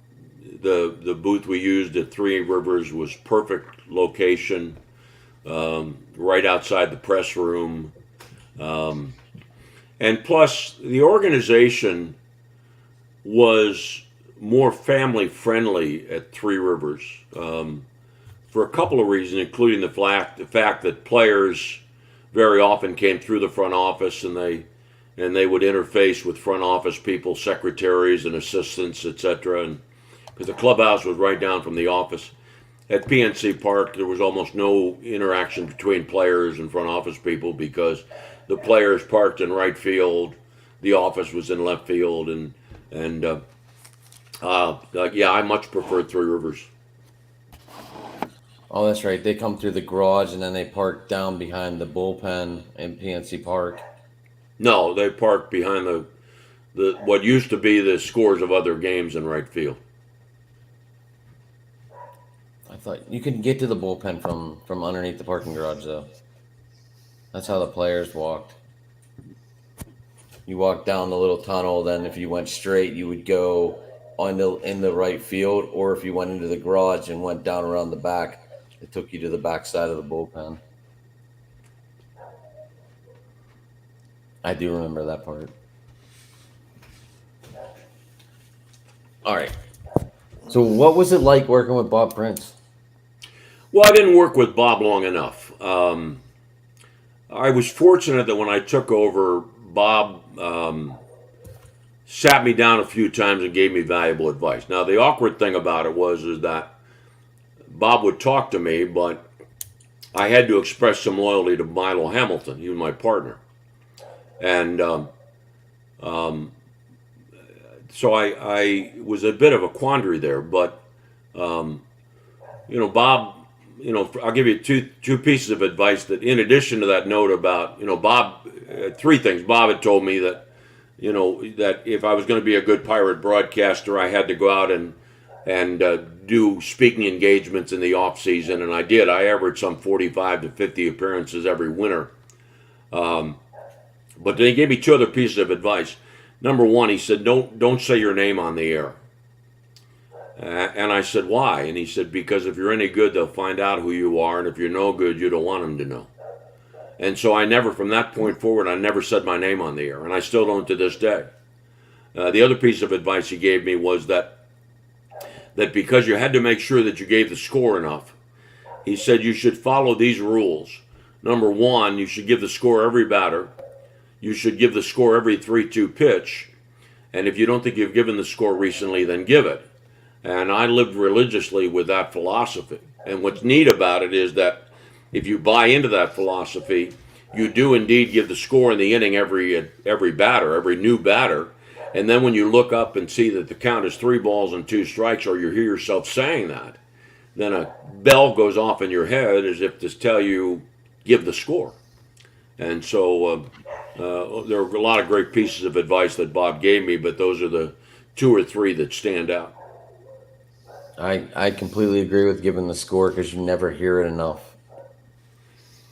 the booth we used at Three Rivers was perfect location, right outside the press room. Um, and plus, the organization was more family friendly at Three Rivers, for a couple of reasons, including the fact that players very often came through the front office and they would interface with front office people, secretaries and assistants, etc. And because the clubhouse was right down from the office. At PNC Park, there was almost no interaction between players and front office people because the players parked in right field, the office was in left field, and yeah, I much prefer Three Rivers. Oh, that's right. They come through the garage and then they park down behind the bullpen in PNC Park. No, they parked behind the what used to be the scores of other games in right field. I thought you could get to the bullpen from underneath the parking garage though. That's how the players walked. You walked down the little tunnel, then if you went straight, you would go in the right field, or if you went into the garage and went down around the back, it took you to the back side of the bullpen. I do remember that part. All right. So, what was it like working with Bob Prince? Well, I didn't work with Bob long enough. I was fortunate that when I took over, Bob sat me down a few times and gave me valuable advice. Now, the awkward thing about it is that Bob would talk to me, but I had to express some loyalty to Milo Hamilton. He was my partner, and um, so I was a bit of a quandary there. But um, Bob. I'll give you two pieces of advice that, in addition to that note about, Bob, three things. Bob had told me that, that if I was going to be a good pirate broadcaster, I had to go out and do speaking engagements in the off season, and I did. I averaged some 45 to 50 appearances every winter. But then he gave me two other pieces of advice. Number one, he said, don't say your name on the air. And I said, why? And he said, because if you're any good, they'll find out who you are. And if you're no good, you don't want them to know. And so from that point forward, I never said my name on the air. And I still don't to this day. The other piece of advice he gave me was that because you had to make sure that you gave the score enough, he said you should follow these rules. Number one, you should give the score every batter. You should give the score every 3-2 pitch. And if you don't think you've given the score recently, then give it. And I lived religiously with that philosophy. And what's neat about it is that if you buy into that philosophy, you do indeed give the score in the inning every batter, every new batter. And then when you look up and see that the count is 3 balls and 2 strikes, or you hear yourself saying that, then a bell goes off in your head as if to tell you, give the score. And so there are a lot of great pieces of advice that Bob gave me, but those are the 2 or 3 that stand out. I completely agree with giving the score because you never hear it enough.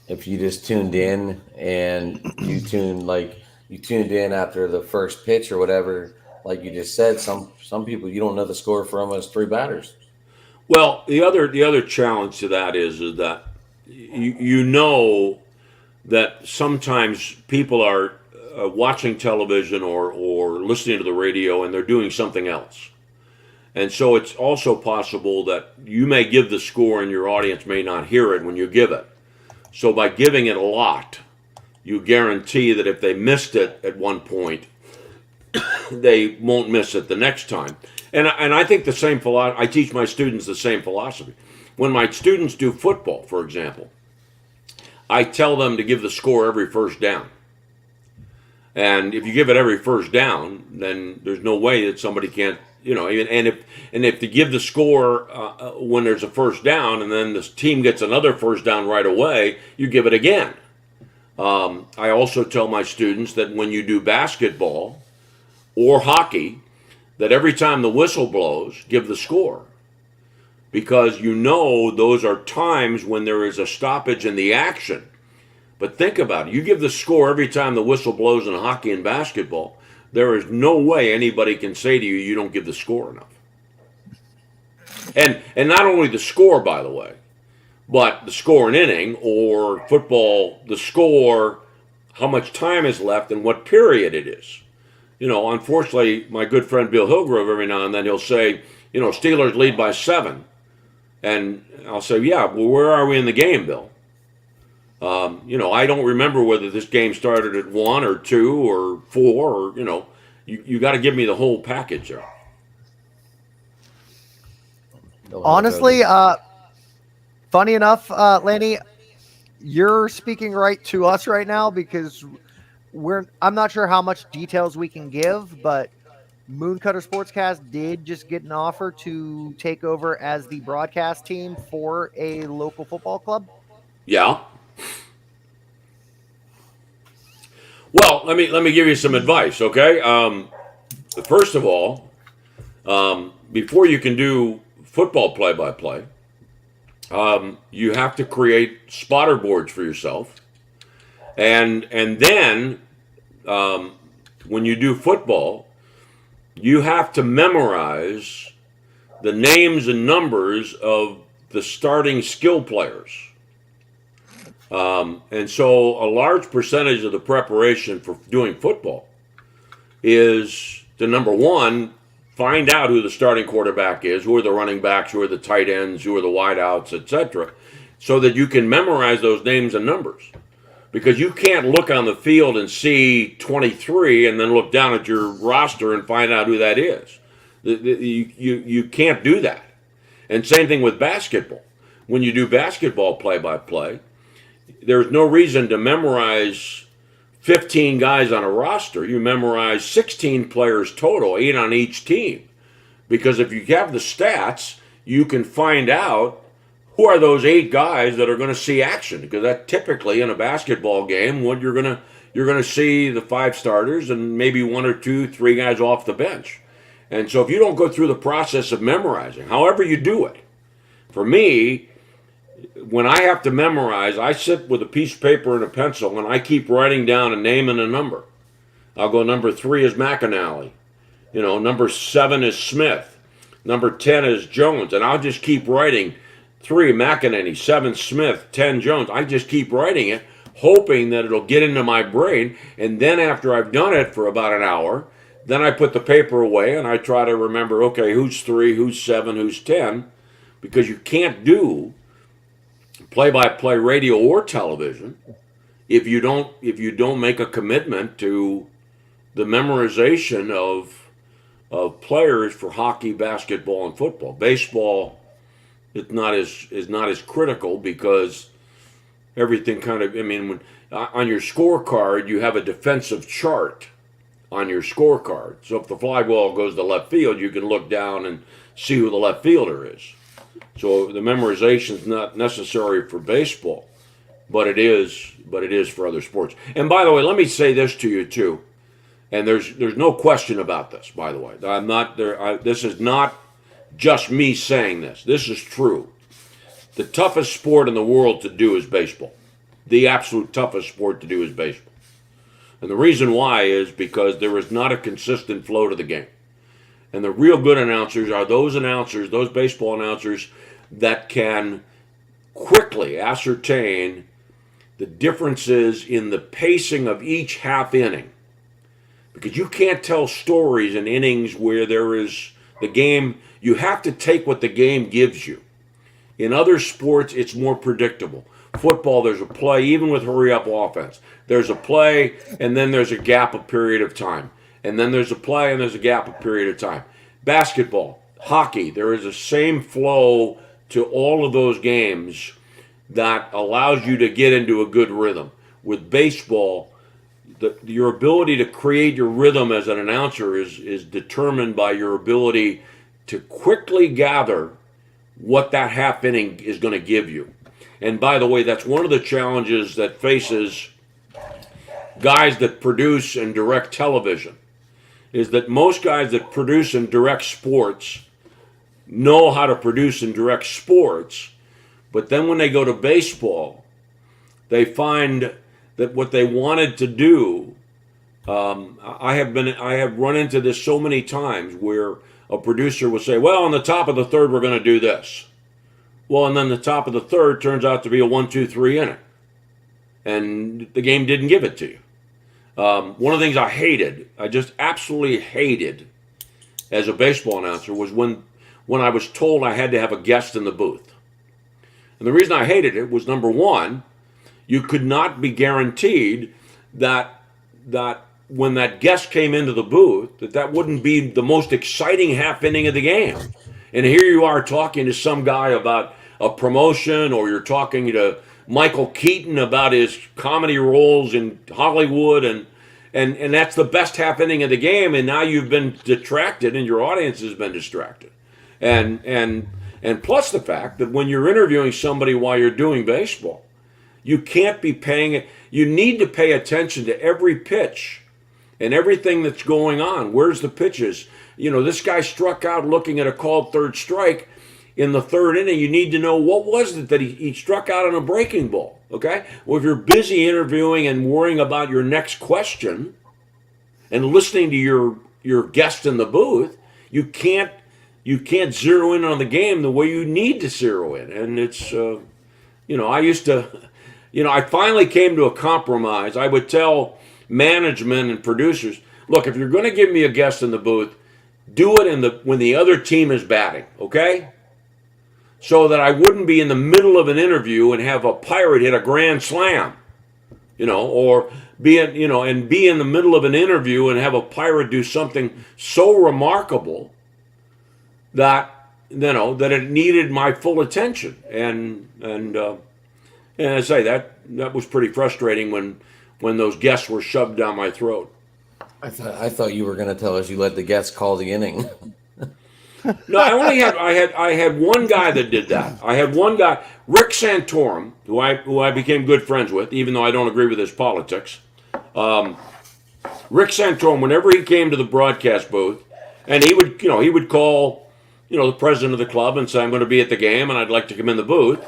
If you just tuned in and you tuned in after the first pitch or whatever, like you just said, some people you don't know the score for almost 3 batters. Well, the other challenge to that is that you know that sometimes people are watching television or listening to the radio and they're doing something else. And so it's also possible that you may give the score and your audience may not hear it when you give it. So by giving it a lot, you guarantee that if they missed it at one point, they won't miss it the next time. And I think the same philosophy, I teach my students the same philosophy. When my students do football, for example, I tell them to give the score every first down. And if you give it every first down, then there's no way that somebody can't, and if to give the score when there's a first down and then this team gets another first down right away, you give it again. I also tell my students that when you do basketball or hockey, that every time the whistle blows, give the score. Because you know those are times when there is a stoppage in the action. But think about it. You give the score every time the whistle blows in hockey and basketball, there is no way anybody can say to you, you don't give the score enough. And not only the score, by the way, but the score in inning, or football, the score, how much time is left and what period it is. Unfortunately, my good friend Bill Hillgrove, every now and then he'll say, Steelers lead by 7. And I'll say, yeah, well, where are we in the game, Bill? I don't remember whether this game started at 1 or 2 or 4 or, you got to give me the whole package there. Honestly, funny enough, Lanny, you're speaking right to us right now because I'm not sure how much details we can give, but Mooncutter Sportscast did just get an offer to take over as the broadcast team for a local football club. Yeah. Well, let me give you some advice, okay? First of all, before you can do football play-by-play, you have to create spotter boards for yourself, and then when you do football, you have to memorize the names and numbers of the starting skill players. And so a large percentage of the preparation for doing football is to, number one, find out who the starting quarterback is, who are the running backs, who are the tight ends, who are the wideouts, etc., so that you can memorize those names and numbers. Because you can't look on the field and see 23 and then look down at your roster and find out who that is. You can't do that. And same thing with basketball. When you do basketball play-by-play, there's no reason to memorize 15 guys on a roster. You memorize 16 players total, 8 on each team. Because if you have the stats, you can find out who are those 8 guys that are going to see action. Because that typically in a basketball game, what you're going to see the 5 starters and maybe 1 or 2, 3 guys off the bench. And so if you don't go through the process of memorizing, however you do it, for me, when I have to memorize, I sit with a piece of paper and a pencil and I keep writing down a name and a number. I'll go number 3 is McAnally. Number 7 is Smith. Number 10 is Jones. And I'll just keep writing 3 McAnally, 7 Smith, 10 Jones. I just keep writing it, hoping that it'll get into my brain. And then after I've done it for about an hour, then I put the paper away and I try to remember, okay, who's 3, who's 7, who's 10. Because you can't do play-by-play radio or television if you don't make a commitment to the memorization of players for hockey, basketball, and football. Baseball is not as critical because everything kind of. I mean, when on your scorecard you have a defensive chart on your scorecard. So if the fly ball goes to left field, you can look down and see who the left fielder is. So the memorization is not necessary for baseball, but it is. But it is for other sports. And by the way, let me say this to you too. And there's no question about this. By the way, I'm not there. This is not just me saying this. This is true. The toughest sport in the world to do is baseball. The absolute toughest sport to do is baseball. And the reason why is because there is not a consistent flow to the game. And the real good announcers, those baseball announcers that can quickly ascertain the differences in the pacing of each half inning. Because you can't tell stories in innings where there is the game, you have to take what the game gives you. In other sports, it's more predictable. Football, there's a play, even with hurry up offense. There's a play, and then there's a gap, a period of time. And then there's a play, and there's a gap, a period of time. Basketball, hockey, there is the same flow to all of those games that allows you to get into a good rhythm. With baseball, your ability to create your rhythm as an announcer is determined by your ability to quickly gather what that half inning is going to give you. And by the way, that's one of the challenges that faces guys that produce and direct television, is that most guys that produce and direct sports know how to produce and direct sports, but then when they go to baseball, they find that what they wanted to do, I have run into this so many times where a producer will say, well, on the top of the third, we're going to do this. Well, and then the top of the third turns out to be a 1-2-3 inning. And the game didn't give it to you. One of the things I just absolutely hated as a baseball announcer was when I was told I had to have a guest in the booth. And the reason I hated it was, number one, you could not be guaranteed that when that guest came into the booth, that wouldn't be the most exciting half inning of the game. And here you are talking to some guy about a promotion, or you're talking to Michael Keaton about his comedy roles in Hollywood, and that's the best half inning of the game, and now you've been detracted and your audience has been distracted. And plus the fact that when you're interviewing somebody while you're doing baseball, you can't be you need to pay attention to every pitch and everything that's going on. Where's the pitches? This guy struck out looking at a called third strike in the third inning. You need to know what was it that he struck out on a breaking ball. Okay? Well, if you're busy interviewing and worrying about your next question and listening to your guest in the booth, you can't zero in on the game the way you need to zero in. And it's I used to I finally came to a compromise. I would tell management and producers, look, if you're going to give me a guest in the booth, do it when the other team is batting, okay? So that I wouldn't be in the middle of an interview and have a Pirate hit a grand slam, or be in the middle of an interview and have a Pirate do something so remarkable that that it needed my full attention. And I say that was pretty frustrating when those guests were shoved down my throat. I thought you were going to tell us you let the guests call the inning. No, I had one guy that did that. I had one guy, Rick Santorum, who I became good friends with, even though I don't agree with his politics. Rick Santorum, whenever he came to the broadcast booth, and he would call, the president of the club and say, I'm going to be at the game and I'd like to come in the booth.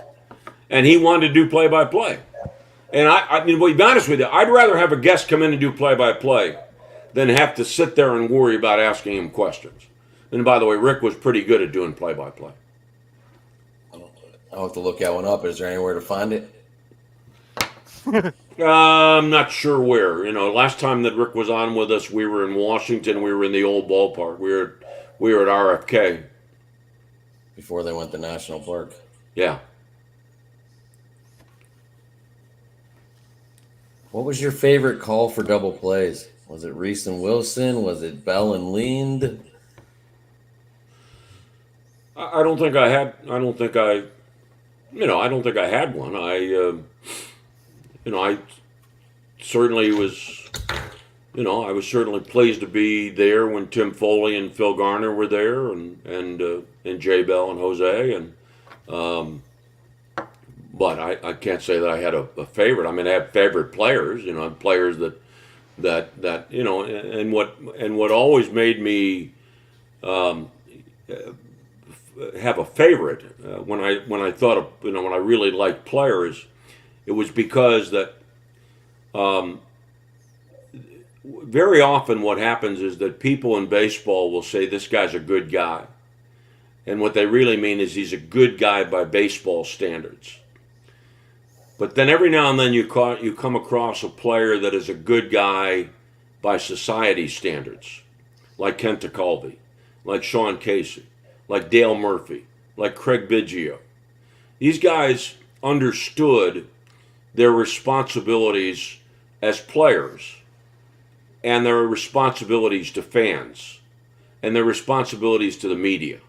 And he wanted to do play-by-play. And I mean, to be honest with you, I'd rather have a guest come in and do play-by-play than have to sit there and worry about asking him questions. And by the way, Rick was pretty good at doing play-by-play. I'll have to look that one up. Is there anywhere to find it? I'm not sure where. Last time that Rick was on with us, we were in Washington. We were in the old ballpark. We were at RFK. Before they went to National Park. Yeah. What was your favorite call for double plays? Was it Reese and Wilson? Was it Bell and Lind? I don't think I had one. I certainly was, I was certainly pleased to be there when Tim Foley and Phil Garner were there, and Jay Bell and Jose, and but I can't say that I had a favorite. I mean, I had favorite players, players that and what always made me um, have a favorite when I thought of when I really liked players, it was because that um, very often what happens is that people in baseball will say this guy's a good guy, and what they really mean is he's a good guy by baseball standards. But then every now and then you come across a player that is a good guy by society standards, like Kent Tekulve, like Sean Casey, like Dale Murphy, like Craig Biggio. These guys understood their responsibilities as players and their responsibilities to fans and their responsibilities to the media.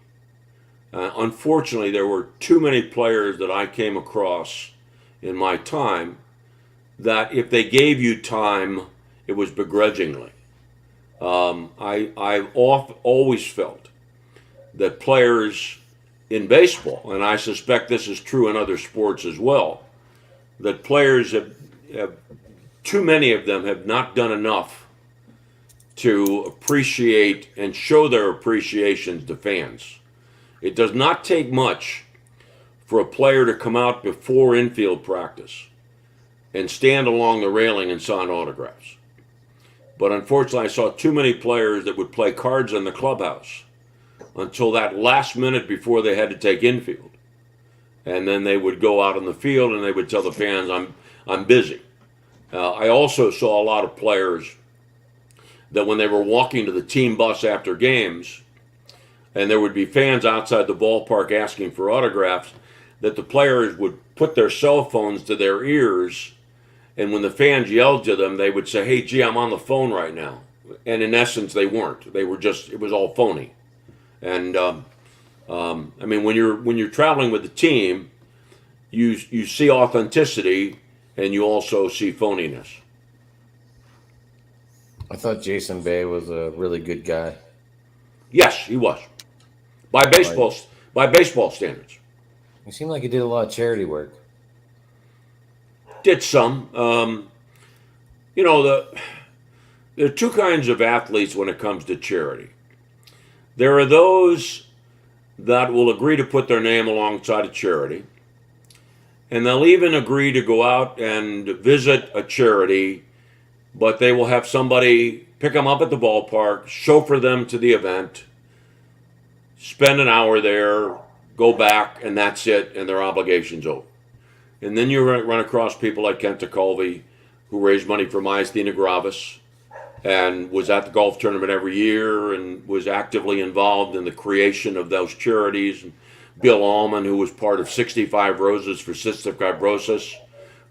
Unfortunately, there were too many players that I came across in my time that if they gave you time, it was begrudgingly. I've always felt that players in baseball, and I suspect this is true in other sports as well, that players have too many of them have not done enough to appreciate and show their appreciation to fans. It does not take much for a player to come out before infield practice and stand along the railing and sign autographs. But unfortunately, I saw too many players that would play cards in the clubhouse until that last minute before they had to take infield. And then they would go out on the field and they would tell the fans, I'm busy. I also saw a lot of players that when they were walking to the team bus after games, and there would be fans outside the ballpark asking for autographs, that the players would put their cell phones to their ears, and when the fans yelled to them, they would say, hey, gee, I'm on the phone right now. And in essence, they weren't. They were just, it was all phony. And I mean, when you're traveling with the team, you see authenticity, and you also see phoniness. I thought Jason Bay was a really good guy. Yes, he was. By Like, baseball by baseball standards. he seemed like he did a lot of charity work. Did some. You know, there are two kinds of athletes when it comes to charity. There are those that will agree to put their name alongside a charity, and they'll even agree to go out and visit a charity, but they will have somebody pick them up at the ballpark, chauffeur them to the event, spend an hour there, go back, and that's it, and their obligation's over. And then you run across people like Kent Tekulve, who raised money for Myasthenia Gravis, and was at the golf tournament every year and was actively involved in the creation of those charities. And Bill Allman, who was part of 65 Roses for Cystic Fibrosis,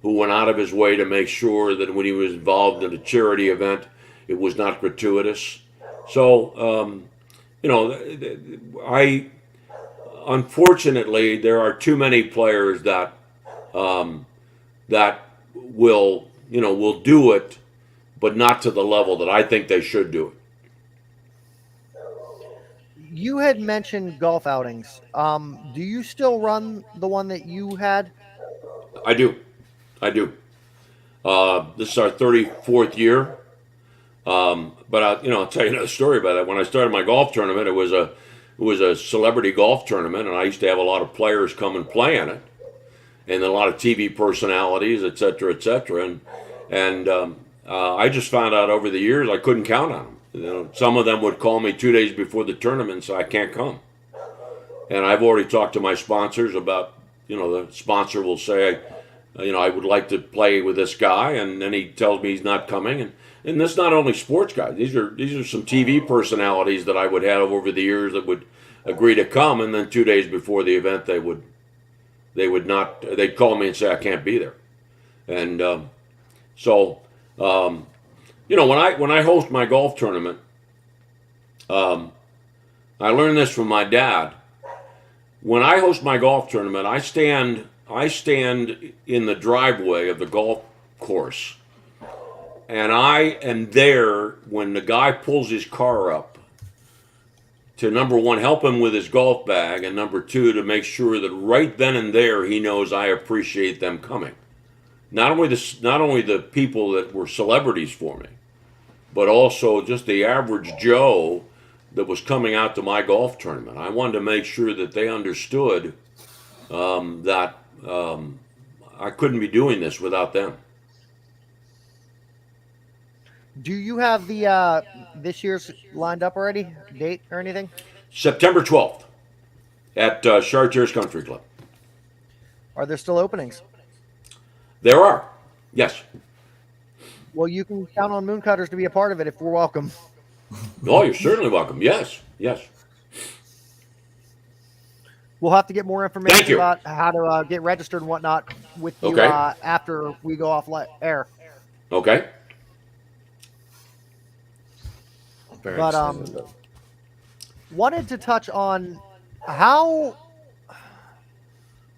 who went out of his way to make sure that when he was involved in a charity event, it was not gratuitous. So, I unfortunately there are too many players that that will do it, but not to the level that I think they should do it. You had mentioned golf outings. Do you still run the one that you had? I do, I do. This is our 34th year. But I'll tell you another story about it. When I started my golf tournament, it was a celebrity golf tournament, and I used to have a lot of players come and play in it, and a lot of TV personalities, et cetera, et cetera. And I just found out over the years I couldn't count on them. Some of them would call me 2 days before the tournament and say I can't come. And I've already talked to my sponsors about, the sponsor will say, I would like to play with this guy, and then he tells me he's not coming. And this is not only sports guys. These are some TV personalities that I would have over the years that would agree to come, and then 2 days before the event they'd call me and say I can't be there. And when I host my golf tournament, I learned this from my dad. When I host my golf tournament, I stand in the driveway of the golf course. And I am there when the guy pulls his car up to, number one, help him with his golf bag, and number two, to make sure that right then and there he knows I appreciate them coming. Not only the people that were celebrities for me, but also just the average Joe that was coming out to my golf tournament. I wanted to make sure that they understood that I couldn't be doing this without them. Do you have the this year's lined up already? Date or anything? September 12th at Chartiers Country Club. Are there still openings? There are, yes. Well, you can count on Mooncutters to be a part of it if we're welcome. Oh, you're certainly welcome. Yes, yes. We'll have to get more Thank information you. about how to get registered and whatnot with you Okay. After we go off air. Okay. Very But excited about wanted to touch on how.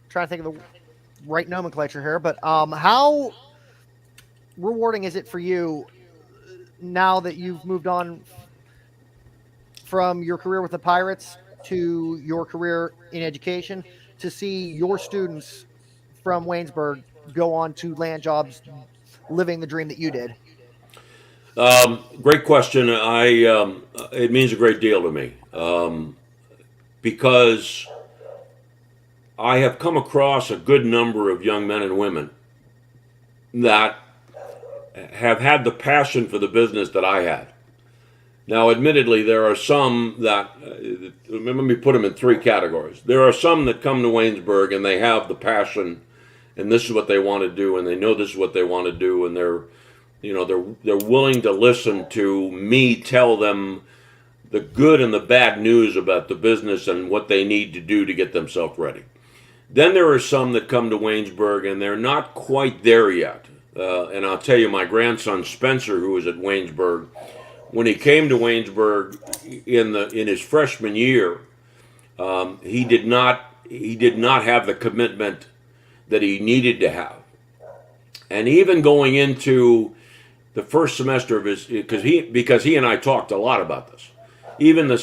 Trying to think of the right nomenclature here, but how rewarding is it for you now that you've moved on from your career with the Pirates to your career in education to see your students from Waynesburg go on to land jobs living the dream that you did? Great question. It means a great deal to me because I have come across a good number of young men and women that have had the passion for the business that I had. Now, admittedly, there are some that, let me put them in three categories. There are some that come to Waynesburg and they have the passion, and this is what they want to do, and they know this is what they want to do, and they're willing to listen to me tell them the good and the bad news about the business and what they need to do to get themselves ready. Then there are some that come to Waynesburg and they're not quite there yet. And I'll tell you, my grandson Spencer, who was at Waynesburg, when he came to Waynesburg in his freshman year, he did not have the commitment that he needed to have. And even going into the first semester of his, because he and I talked a lot about this. Even the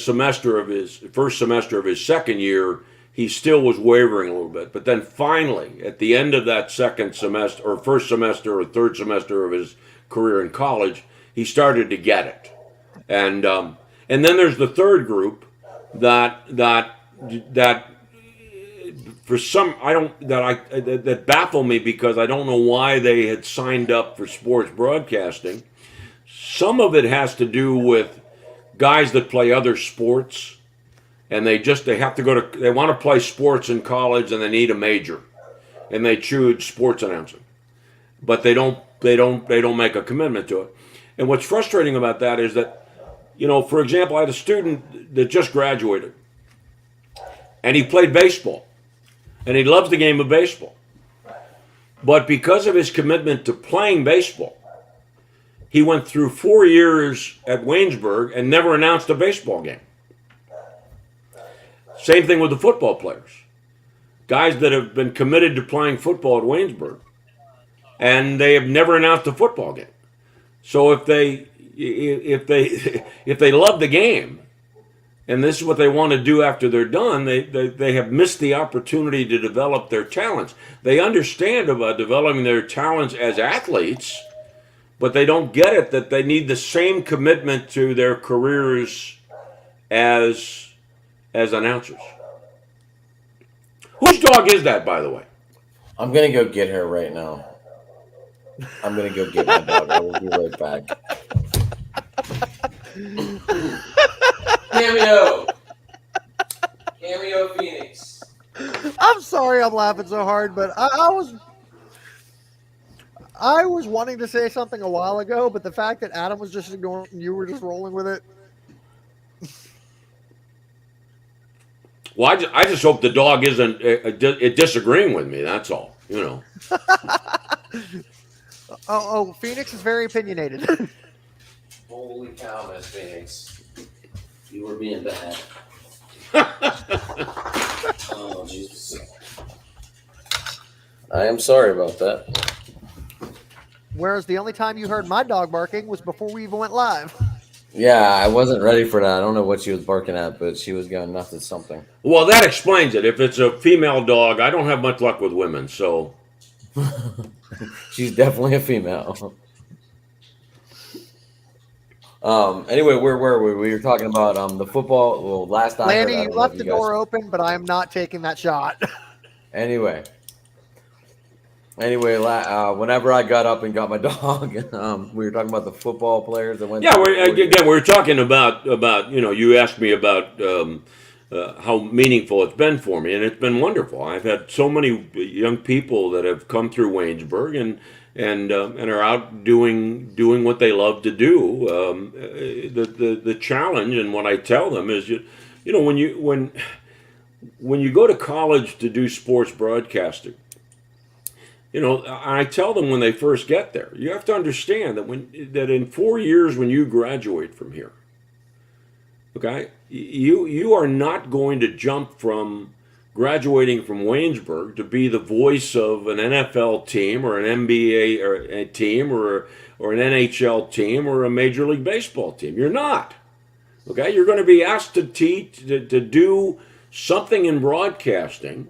first semester of his second year, he still was wavering a little bit. But then finally, at the end of that second semester, or first semester, or third semester of his career in college, he started to get it. And then there's the third group that for some that baffle me because I don't know why they had signed up for sports broadcasting. Some of it has to do with guys that play other sports, and they want to play sports in college, and they need a major, and they choose sports announcing, but they don't make a commitment to it. And what's frustrating about that is that, for example, I had a student that just graduated, and he played baseball, and he loves the game of baseball, but because of his commitment to playing baseball, he went through 4 years at Waynesburg and never announced a baseball game. Same thing with the football players. Guys that have been committed to playing football at Waynesburg, and they have never announced a football game. So if they love the game, and this is what they want to do after they're done, they have missed the opportunity to develop their talents. They understand about developing their talents as athletes, but they don't get it that they need the same commitment to their careers as announcers. Whose dog is that, by the way? I'm gonna go get her right now. I'm gonna go get my dog. I will be right back. Cameo Phoenix. I'm sorry I'm laughing so hard, but I was wanting to say something a while ago, but the fact that Adam was just ignoring, you were just rolling with it. Well, I just hope the dog isn't disagreeing with me. That's all. Oh, Phoenix is very opinionated. Holy cow, Miss Phoenix. You were being bad. Oh, Jesus. I am sorry about that. Whereas the only time you heard my dog barking was before we even went live. Yeah, I wasn't ready for that. I don't know what she was barking at, but she was going nuts at something. Well, that explains it. If it's a female dog, I don't have much luck with women. So, She's definitely a female. Anyway, where were we? We were talking about the football. Well, last I heard, Lanny, I you don't know if left you the guys. door open, but I am not taking that shot. Anyway, whenever I got up and got my dog, we were talking about the football players that went yeah, through the we're, 4 years. again, we're talking about you asked me about how meaningful it's been for me, and it's been wonderful. I've had so many young people that have come through Waynesburg and are out doing what they love to do. The challenge and what I tell them is you know when you go to college to do sports broadcasting, I tell them when they first get there, you have to understand that in 4 years when you graduate from here, okay, you are not going to jump from graduating from Waynesburg to be the voice of an NFL team or an NBA or a team or an NHL team or a Major League Baseball team. You're not. Okay, you're going to be asked to teach to do something in broadcasting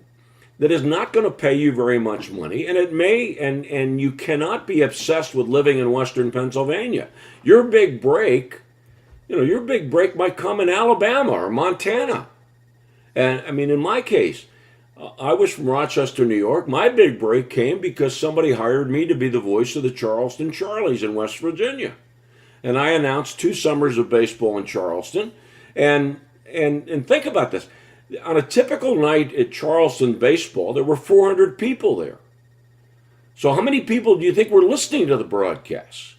that is not going to pay you very much money, and it may and you cannot be obsessed with living in Western Pennsylvania. Your big break, your big break might come in Alabama or Montana. And I mean, in my case, I was from Rochester, New York. My big break came because somebody hired me to be the voice of the Charleston Charlies in West Virginia, and I announced 2 summers of baseball in Charleston. And think about this. On a typical night at Charleston baseball, there were 400 people there. So how many people do you think were listening to the broadcasts?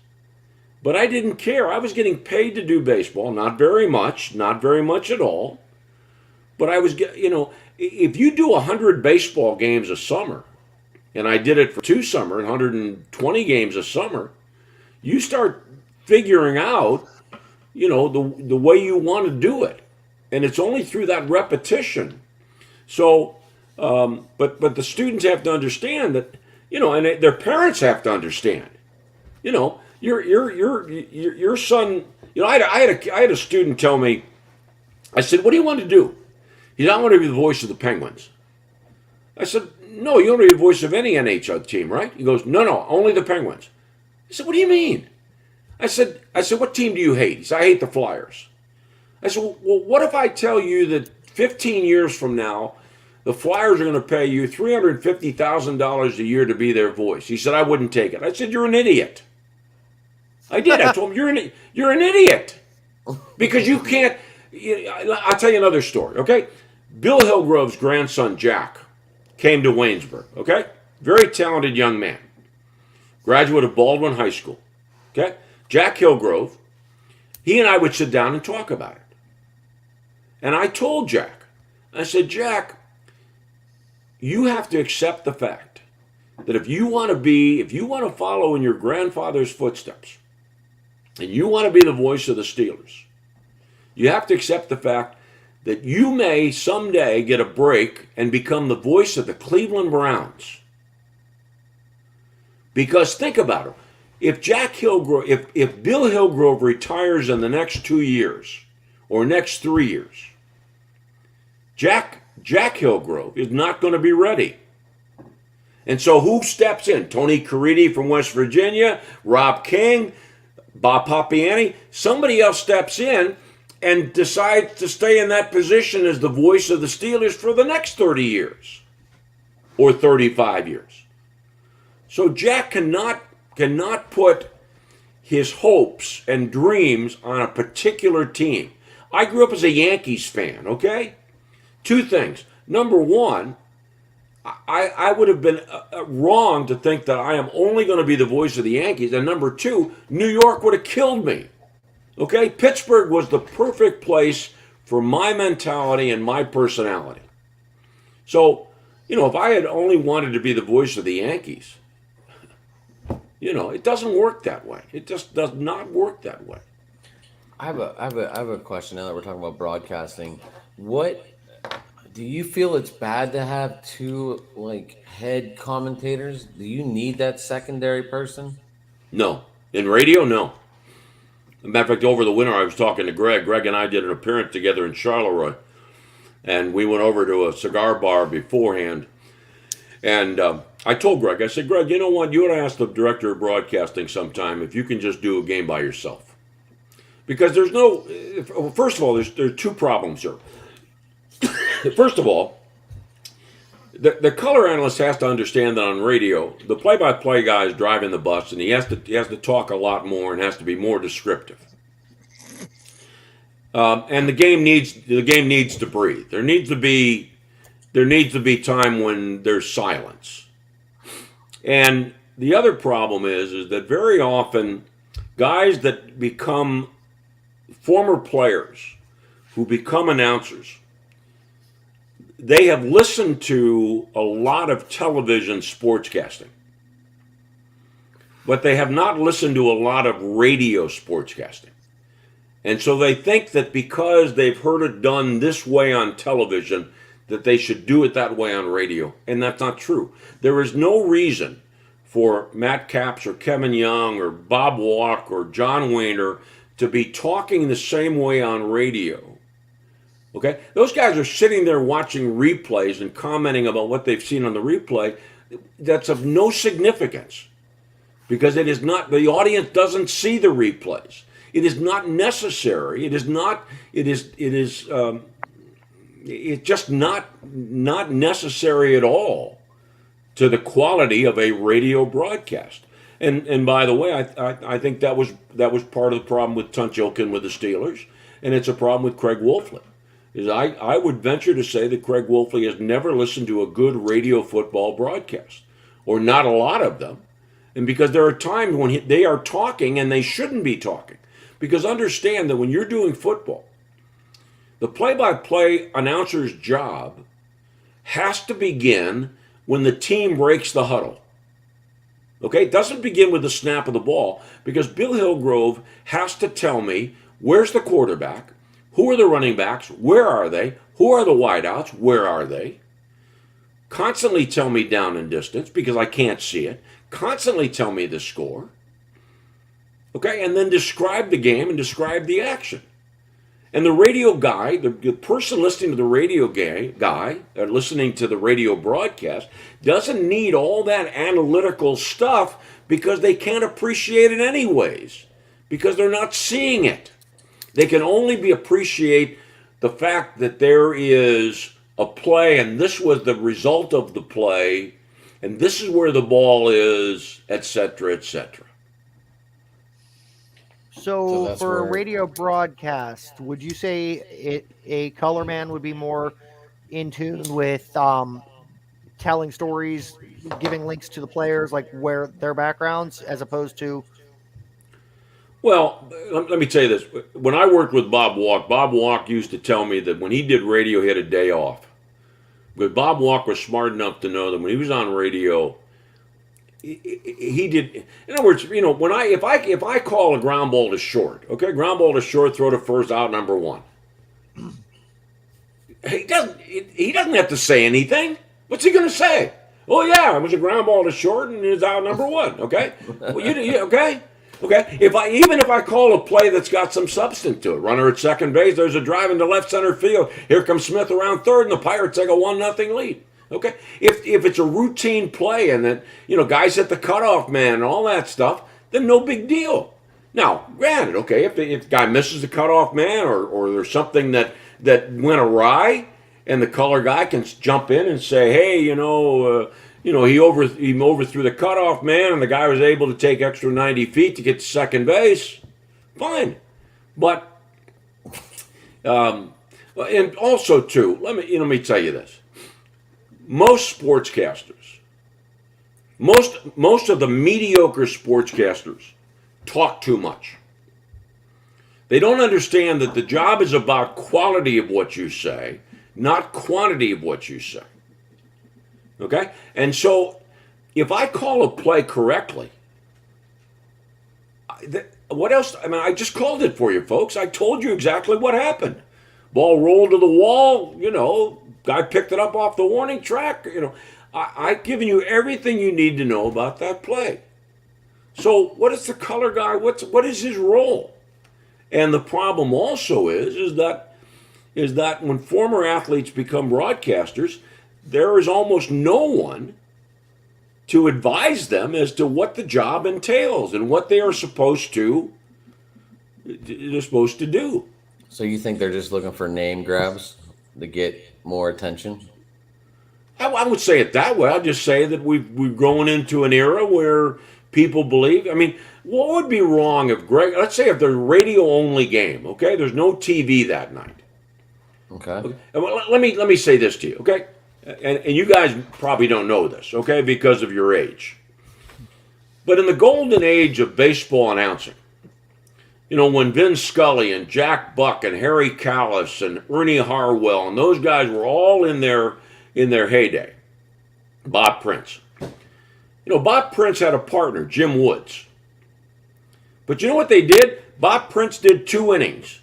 But I didn't care. I was getting paid to do baseball, not very much at all. But I was, if you do 100 baseball games a summer, and I did it for 2 summers, 120 games a summer, you start figuring out, the way you want to do it. And it's only through that repetition. So, but the students have to understand that, and their parents have to understand, your son. I had a student tell me. I said, "What do you want to do?" He said, "I want to be the voice of the Penguins." I said, "No, you want to be the voice of any NHL team, right?" He goes, "No, only the Penguins." I said, "What do you mean?" I said, "What team do you hate?" He said, "I hate the Flyers." I said, "Well, what if I tell you that 15 years from now, the Flyers are going to pay you $350,000 a year to be their voice?" He said, "I wouldn't take it." I said, "You're an idiot." I did. I told him, you're an idiot. Because you can't. I'll tell you another story, okay? Bill Hillgrove's grandson, Jack, came to Waynesburg, okay? Very talented young man. Graduate of Baldwin High School, okay? Jack Hillgrove, he and I would sit down and talk about it. And I told Jack, I said, "Jack, you have to accept the fact that if you want to follow in your grandfather's footsteps, and you want to be the voice of the Steelers, you have to accept the fact that you may someday get a break and become the voice of the Cleveland Browns." Because think about it. If if Bill Hillgrove retires in the next 2 years or next 3 years, Jack Hillgrove is not going to be ready. And so who steps in? Tony Caridi from West Virginia, Rob King, Bob Papiani. Somebody else steps in and decides to stay in that position as the voice of the Steelers for the next 30 years or 35 years. So Jack cannot put his hopes and dreams on a particular team. I grew up as a Yankees fan, okay? 2 things. Number one, I would have been wrong to think that I am only going to be the voice of the Yankees. And number two, New York would have killed me. Okay? Pittsburgh was the perfect place for my mentality and my personality. So, if I had only wanted to be the voice of the Yankees, it doesn't work that way. It just does not work that way. I have a question now that we're talking about broadcasting. What do you feel it's bad to have two head commentators? Do you need that secondary person? No. In radio, no. As a matter of fact, over the winter, I was talking to Greg. Greg and I did an appearance together in Charleroi, and we went over to a cigar bar beforehand. And I told Greg, I said, Greg, you know what? You ought to ask the director of broadcasting sometime if you can just do a game by yourself. Because there's no, first of all, there are two problems here. First of all, the color analyst has to understand that on radio, the play-by-play guy is driving the bus, and he has to talk a lot more and has to be more descriptive. And the game needs to breathe. There needs to be time when there's silence. And the other problem is that very often guys that become former players who become announcers, they have listened to a lot of television sportscasting, but they have not listened to a lot of radio sportscasting. And so they think that because they've heard it done this way on television, that they should do it that way on radio. And that's not true. There is no reason for Matt Capps or Kevin Young or Bob Walk or John Wayner to be talking the same way on radio. Okay? Those guys are sitting there watching replays and commenting about what they've seen on the replay. That's of no significance because it is not, the audience doesn't see the replays. It is not necessary. It's just not necessary at all to the quality of a radio broadcast. And by the way, I think that was part of the problem with Tunch Ilkin with the Steelers, and it's a problem with Craig Wolfley. Is I would venture to say that Craig Wolfley has never listened to a good radio football broadcast, or not a lot of them, and because there are times when they are talking and they shouldn't be talking. Because understand that when you're doing football, the play-by-play announcer's job has to begin when the team breaks the huddle. Okay? It doesn't begin with the snap of the ball because Bill Hillgrove has to tell me where's the quarterback, who are the running backs, where are they, who are the wideouts, where are they. Constantly tell me down and distance because I can't see it. Constantly tell me the score. Okay, and then describe the game and describe the action. And the radio guy, the person listening to the radio guy, or listening to the radio broadcast, doesn't need all that analytical stuff because they can't appreciate it anyways, because they're not seeing it. They can only appreciate the fact that there is a play, and this was the result of the play, and this is where the ball is, etc., etc. So for a radio broadcast, would you say a color man would be more in tune with telling stories, giving links to the players, like where their backgrounds, as opposed to? Well, let me tell you this. When I worked with Bob Walk used to tell me that when he did radio, he had a day off. But Bob Walk was smart enough to know that when he was on radio, he did. In other words, you know, when if I call a ground ball to short, okay, ground ball to short, throw to first, out number one. He doesn't have to say anything. What's he going to say? Oh yeah, it was a ground ball to short and it's out number one. Okay, well, okay. Okay, even if I call a play that's got some substance to it, runner at second base, there's a drive into left center field. Here comes Smith around third, and the Pirates take a 1-0 lead. Okay, if it's a routine play and that guys hit the cutoff man and all that stuff, then no big deal. Now, granted, okay, if the guy misses the cutoff man or there's something that went awry, and the color guy can jump in and say, hey, he overthrew the cutoff man, and the guy was able to take extra 90 feet to get to second base. Fine, but and also too, let me tell you this: most sportscasters, most of the mediocre sportscasters, talk too much. They don't understand that the job is about quality of what you say, not quantity of what you say. Okay? And so, if I call a play correctly, what else? I mean, I just called it for you, folks. I told you exactly what happened. Ball rolled to the wall, guy picked it up off the warning track, I've given you everything you need to know about that play. So what is the color guy? What is his role? And the problem also is that when former athletes become broadcasters, there is almost no one to advise them as to what the job entails and what they are supposed to do. So you think they're just looking for name grabs to get more attention? I would say it that way. I'll just say that we've grown into an era where people believe. I mean, what would be wrong if Greg? Let's say if there's a radio only game. Okay, there's no TV that night. Okay. Okay? Let me say this to you. Okay, and you guys probably don't know this. Okay, because of your age. But in the golden age of baseball announcing, when Vin Scully and Jack Buck and Harry Callis and Ernie Harwell and those guys were all in their heyday. Bob Prince. Bob Prince had a partner, Jim Woods. But you know what they did? Bob Prince did 2 innings.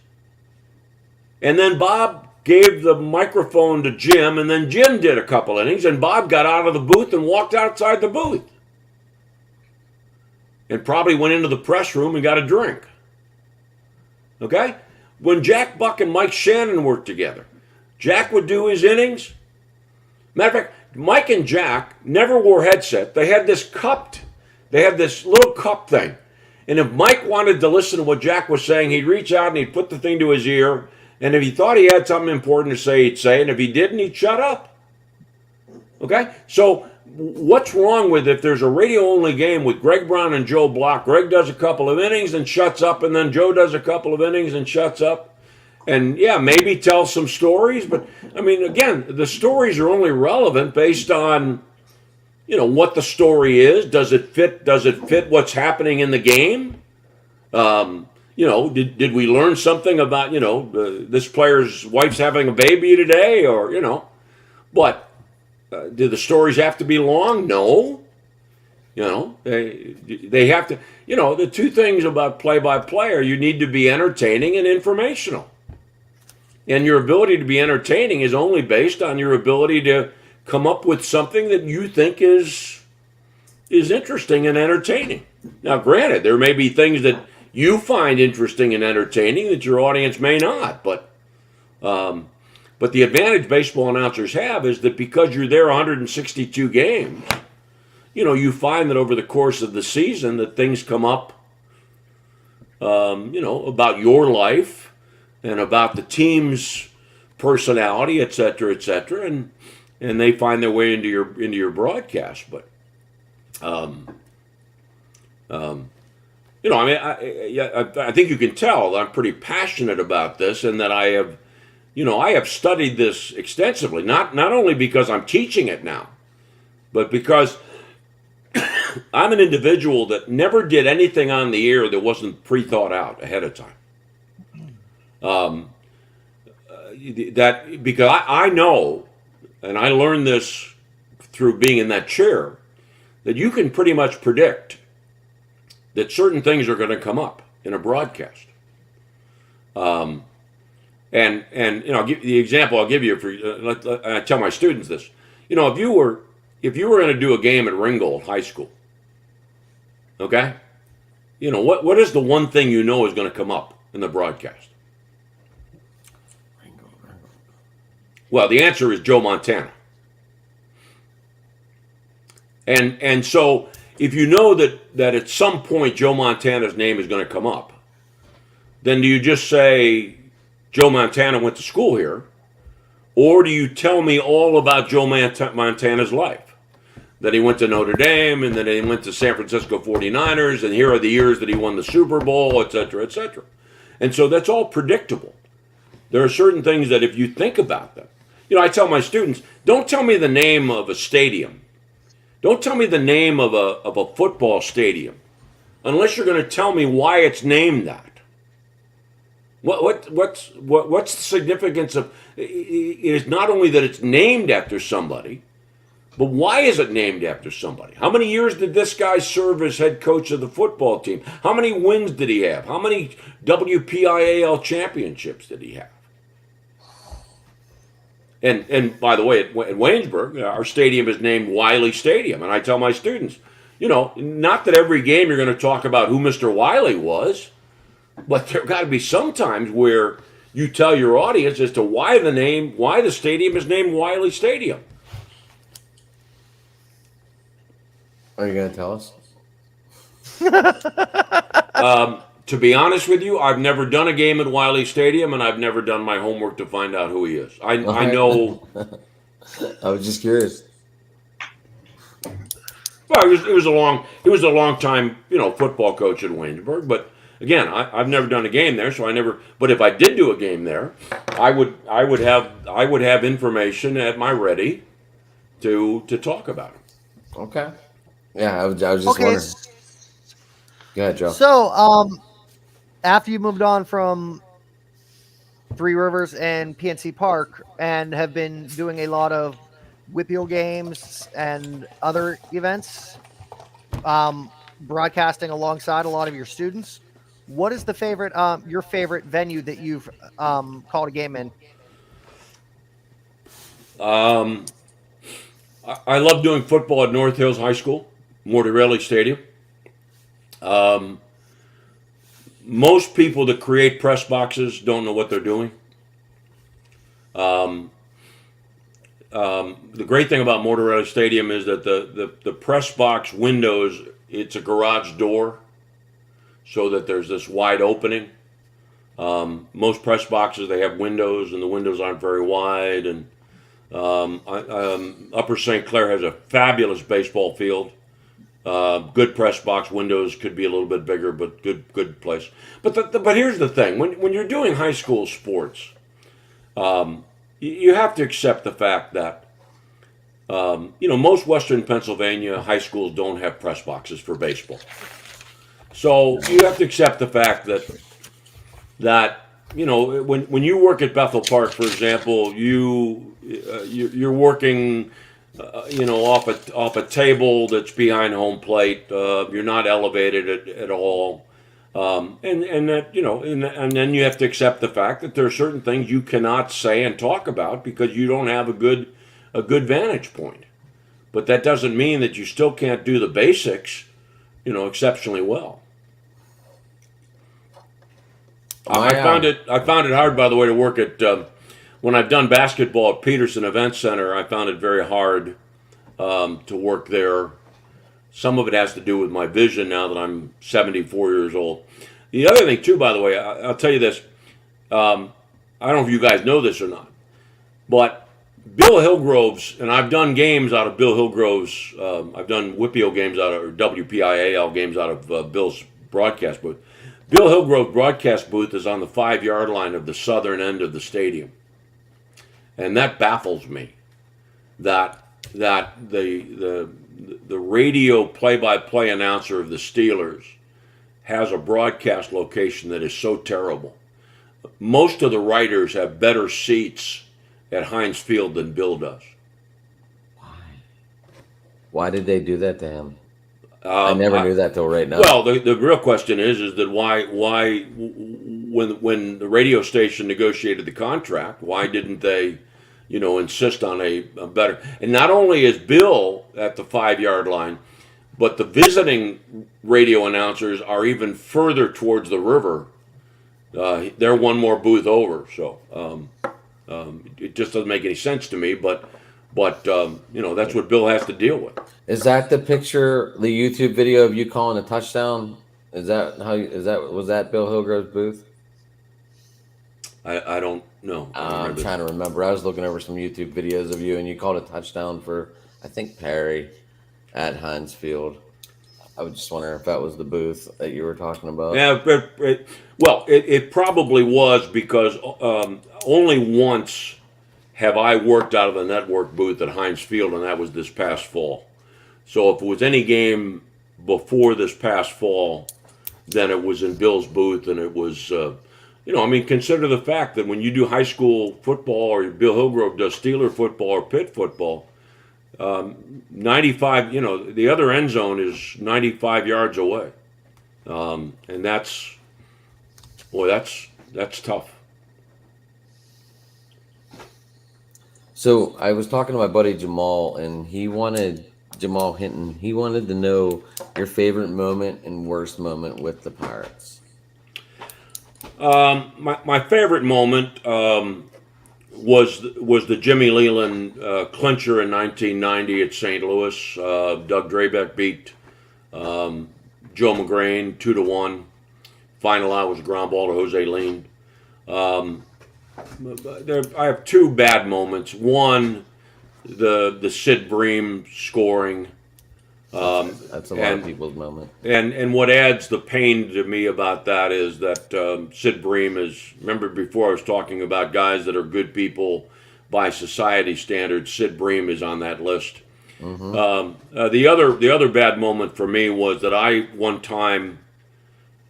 And then Bob gave the microphone to Jim, and then Jim did a couple innings, and Bob got out of the booth and walked outside the booth. And probably went into the press room and got a drink. Okay? When Jack Buck and Mike Shannon worked together, Jack would do his innings. Matter of fact, Mike and Jack never wore headset. They had this little cup thing. And if Mike wanted to listen to what Jack was saying, he'd reach out and he'd put the thing to his ear. And if he thought he had something important to say, he'd say it. And if he didn't, he'd shut up. Okay? So what's wrong with if there's a radio-only game with Greg Brown and Joe Block? Greg does a couple of innings and shuts up, and then Joe does a couple of innings and shuts up. And yeah, maybe tell some stories, but I mean, again, the stories are only relevant based on, what the story is. Does it fit? Does it fit what's happening in the game? Did we learn something about this player's wife's having a baby today, or But do the stories have to be long? No. They have to. The two things about play-by-play are you need to be entertaining and informational. And your ability to be entertaining is only based on your ability to come up with something that you think is interesting and entertaining. Now, granted, there may be things that you find interesting and entertaining that your audience may not. But the advantage baseball announcers have is that because you're there 162 games, you find that over the course of the season that things come up, about your life and about the team's personality, et cetera, and they find their way into your broadcast. But, I think you can tell that I'm pretty passionate about this, and that I have studied this extensively. Not only because I'm teaching it now, but because I'm an individual that never did anything on the air that wasn't pre-thought out ahead of time. That because I know, and I learned this through being in that chair, that you can pretty much predict that certain things are going to come up in a broadcast. And the example I'll give you I tell my students this. If you were going to do a game at Ringgold High School, okay, what is the one thing is going to come up in the broadcast? Well, the answer is Joe Montana. And so if you know that at some point Joe Montana's name is going to come up, then do you just say Joe Montana went to school here, or do you tell me all about Joe Montana's life? That he went to Notre Dame, and then he went to San Francisco 49ers, and here are the years that he won the Super Bowl, et cetera, et cetera. And so that's all predictable. There are certain things that if you think about them, I tell my students, don't tell me the name of a stadium. Don't tell me the name of a football stadium unless you're going to tell me why it's named that. What's the significance of it? Is not only that it's named after somebody, but why is it named after somebody? How many years did this guy serve as head coach of the football team? How many wins did he have? How many WPIAL championships did he have? And by the way, at Waynesburg, our stadium is named Wiley Stadium. And I tell my students, not that every game you're going to talk about who Mr. Wiley was, but there got to be some times where you tell your audience as to why the stadium is named Wiley Stadium. Are you gonna tell us? To be honest with you, I've never done a game at Wiley Stadium, and I've never done my homework to find out who he is. All I right. know. I was just curious. Well, he was a long time football coach at Waynesburg, but again, I've never done a game there, so I never. But if I did do a game there, I would have information at my ready to talk about it. Okay. Yeah, I was just Okay, wondering. Go ahead, Joe. so after you moved on from Three Rivers and PNC Park and have been doing a lot of Whippeal games and other events, broadcasting alongside a lot of your students, what is your favorite venue that you've called a game in? Um, I love doing football at North Hills High School, Mortarelli Stadium. Um, Most people that create press boxes don't know what they're doing. Um, the great thing about Mortarelli Stadium is that the press box windows, it's a garage door, so that there's this wide opening. Most press boxes, they have windows, and the windows aren't very wide. And Upper St. Clair has a fabulous baseball field. Good press box windows, could be a little bit bigger, but good place. But here's the thing: when you're doing high school sports, you have to accept the fact that most Western Pennsylvania high schools don't have press boxes for baseball. So you have to accept the fact that when you work at Bethel Park, for example, you're working off a table that's behind home plate. You're not elevated at all. And that and then you have to accept the fact that there are certain things you cannot say and talk about because you don't have a good vantage point. But that doesn't mean that you still can't do the basics, exceptionally well. My, I found it hard, by the way, to work at when I've done basketball at Peterson Event Center. I found it very hard to work there. Some of it has to do with my vision now that I'm 74 years old. The other thing, too, by the way, I'll tell you this. I don't know if you guys know this or not, but Bill Hillgrove's, and I've done games out of Bill Hillgrove's, I've done Whippeal games out of, or WPIAL games out of Bill's broadcast booth. Bill Hillgrove's broadcast booth is on the 5-yard line of the southern end of the stadium. And that baffles me that the radio play-by-play announcer of the Steelers has a broadcast location that is so terrible. Most of the writers have better seats at Heinz Field than Bill does. why did they do that to him? I never knew that till right now. Well, the real question is that why when the radio station negotiated the contract, why didn't they insist on a better? And not only is Bill at the 5-yard line, but the visiting radio announcers are even further towards the river. They're one more booth over, so it just doesn't make any sense to me. But that's what Bill has to deal with. Is that the picture, the YouTube video of you calling a touchdown? Was that Bill Hillgrove's booth? I don't know. I'm trying to remember. I was looking over some YouTube videos of you, and you called a touchdown for, I think, Perry at Heinz Field. I was just wondering if that was the booth that you were talking about. Yeah, it probably was because only once have I worked out of the network booth at Heinz Field, and that was this past fall. So if it was any game before this past fall, then it was in Bill's booth, and it was, consider the fact that when you do high school football, or Bill Hillgrove does Steeler football or Pitt football, 95, the other end zone is 95 yards away. And that's tough. So I was talking to my buddy Jamal, and he wanted Jamal Hinton. He wanted to know your favorite moment and worst moment with the Pirates. My favorite moment was the Jimmy Leland clincher in 1990 at St. Louis. Doug Drabeck beat Joe McGrain 2-1. Final out was a ground ball to Jose Lean. Um, I have two bad moments. One, the Sid Bream scoring. That's a lot of And people's moment. and what adds the pain to me about that is that Sid Bream is. Remember before I was talking about guys that are good people by society standards. Sid Bream is on that list. Mm-hmm. The other bad moment for me was that I one time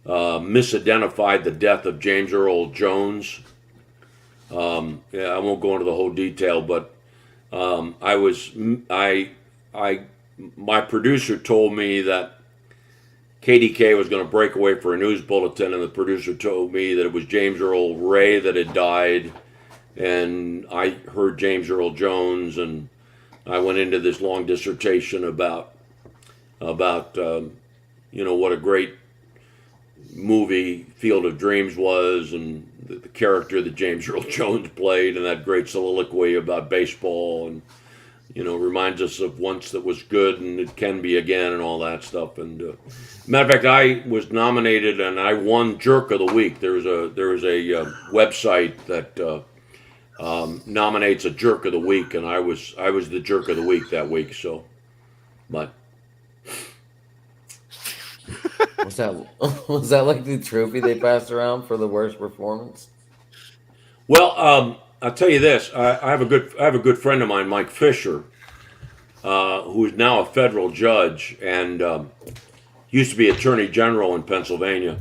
misidentified the death of James Earl Jones. Yeah, I won't go into the whole detail, but I was I my producer told me that KDK was going to break away for a news bulletin, and the producer told me that it was James Earl Ray that had died, and I heard James Earl Jones, and I went into this long dissertation about what a great movie Field of Dreams was, and the character that James Earl Jones played, and that great soliloquy about baseball, and reminds us of once that was good and it can be again and all that stuff. And matter of fact, I was nominated and I won Jerk of the Week. There is a website that nominates a Jerk of the Week, and I was the Jerk of the Week that week. So, but Was that was that like the trophy they passed around for the worst performance? well, I'll tell you this. I have a good friend of mine, Mike Fisher, who is now a federal judge and used to be Attorney General in Pennsylvania.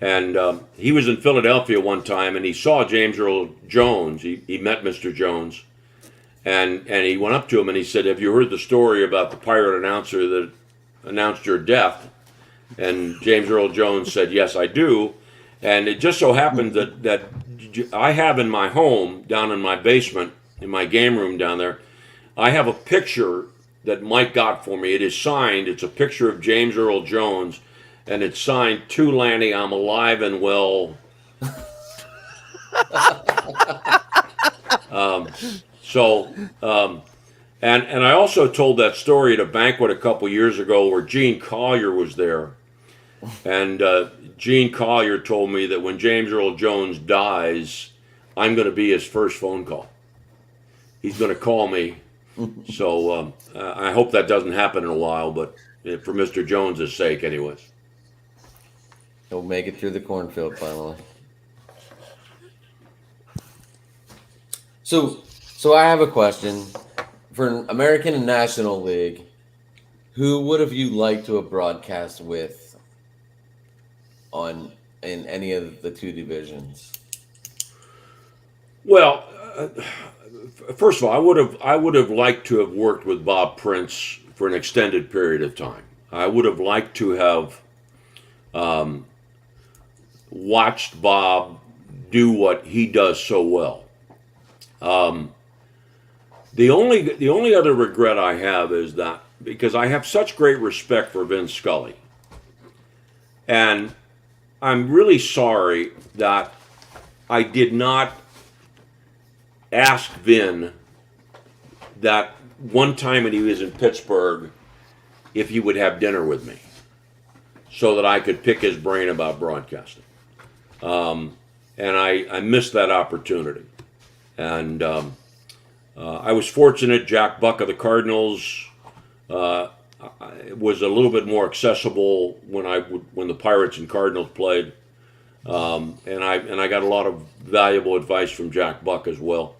And he was in Philadelphia one time, and he saw James Earl Jones. He met Mr. Jones, and he went up to him and he said, "Have you heard the story about the pirate announcer that announced your death?" And James Earl Jones said, "Yes, I do." And it just so happened that I have in my home, down in my basement, in my game room down there, I have a picture that Mike got for me. It is signed. It's a picture of James Earl Jones, and it's signed to Lanny. I'm alive and well. Um, so, and I also told that story at a banquet a couple years ago where Gene Collier was there, and Gene Collier told me that when James Earl Jones dies, I'm going to be his first phone call. He's going to call me. So I hope that doesn't happen in a while, but for Mr. Jones's sake, anyways. He'll make it through the cornfield finally. So I have a question for an American and National League. Who would have you liked to have broadcast with in any of the two divisions? Well, first of all, I would have liked to have worked with Bob Prince for an extended period of time. I would have liked to have watched Bob do what he does so well. The only other regret I have is that because I have such great respect for Vin Scully, and I'm really sorry that I did not ask Vin that one time when he was in Pittsburgh if he would have dinner with me so that I could pick his brain about broadcasting. And I missed that opportunity. And I was fortunate. Jack Buck of the Cardinals was a little bit more accessible when the Pirates and Cardinals played, and I got a lot of valuable advice from Jack Buck as well.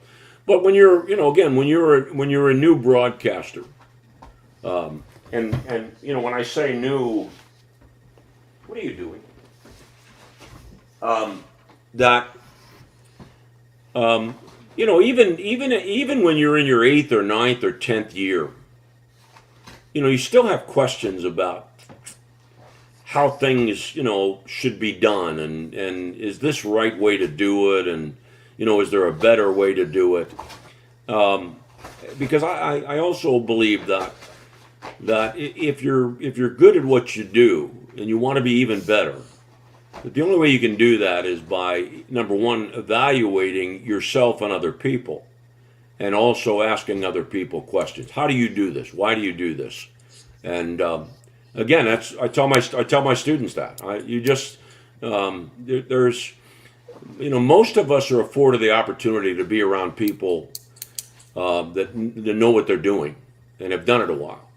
But when you're when you're a new broadcaster, and when I say new, what are you doing? That even when you're in your 8th or 9th or 10th year, you still have questions about how things should be done, and is this right way to do it, and is there a better way to do it? Because I also believe that that if you're good at what you do and you want to be even better, but the only way you can do that is by, number one, evaluating yourself and other people, and also asking other people questions. How do you do this? Why do you do this? And again, that's I tell my students that you just there's most of us are afforded the opportunity to be around people that know what they're doing and have done it a while,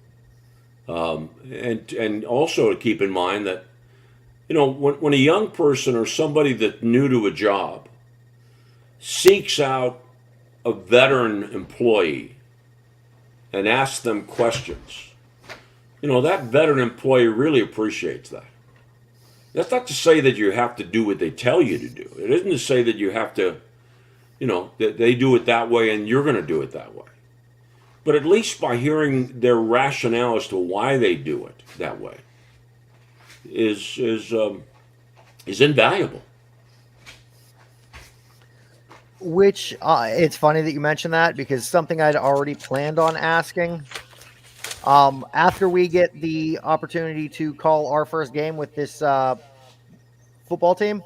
and also to keep in mind that when a young person or somebody that's new to a job seeks out a veteran employee and asks them questions, that veteran employee really appreciates that. That's not to say that you have to do what they tell you to do. It isn't to say that you have to, that they do it that way and you're going to do it that way. But at least by hearing their rationale as to why they do it that way is invaluable. Which it's funny that you mentioned that, because something I'd already planned on asking. After we get the opportunity to call our first game with this football team,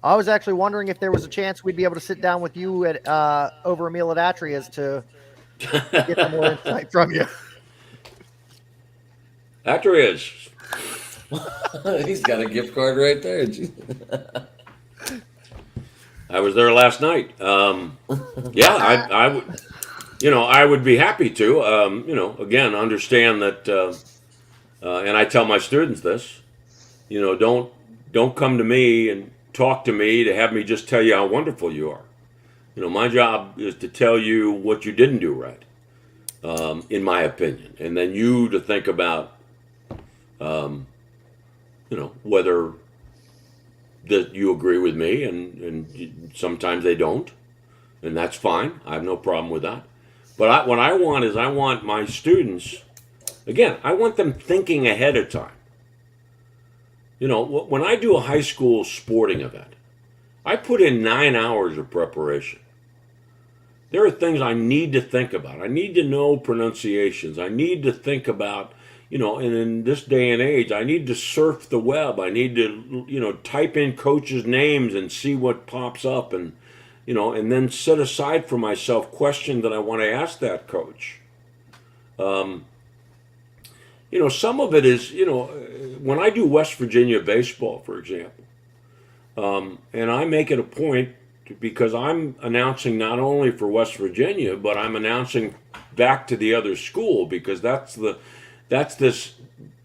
I was actually wondering if there was a chance we'd be able to sit down with you at over a meal at Atria's to get some more insight from you. Actor is. He's got a gift card right there. I was there last night. Yeah, I would. I would be happy to. Again, understand that, and I tell my students this. Don't come to me and talk to me to have me just tell you how wonderful you are. My job is to tell you what you didn't do right, in my opinion, and then you to think about, whether that you agree with me, and sometimes they don't, and that's fine. I have no problem with that. But what I want is I want my students, again, I want them thinking ahead of time. When I do a high school sporting event, I put in 9 hours of preparation. There are things I need to think about. I need to know pronunciations. I need to think about, and in this day and age, I need to surf the web. I need to, type in coaches' names and see what pops up, and then set aside for myself questions that I want to ask that coach. Some of it is, when I do West Virginia baseball, for example, and I make it a point because I'm announcing not only for West Virginia, but I'm announcing back to the other school, because that's this,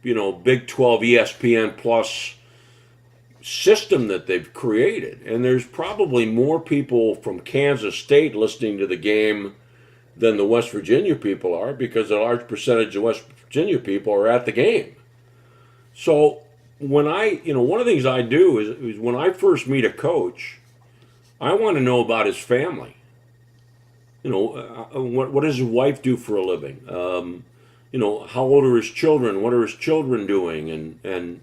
Big 12 ESPN Plus system that they've created. And there's probably more people from Kansas State listening to the game than the West Virginia people are, because a large percentage of West Virginia people are at the game. So when one of the things I do is when I first meet a coach, I want to know about his family. What does his wife do for a living? How old are his children? What are his children doing? And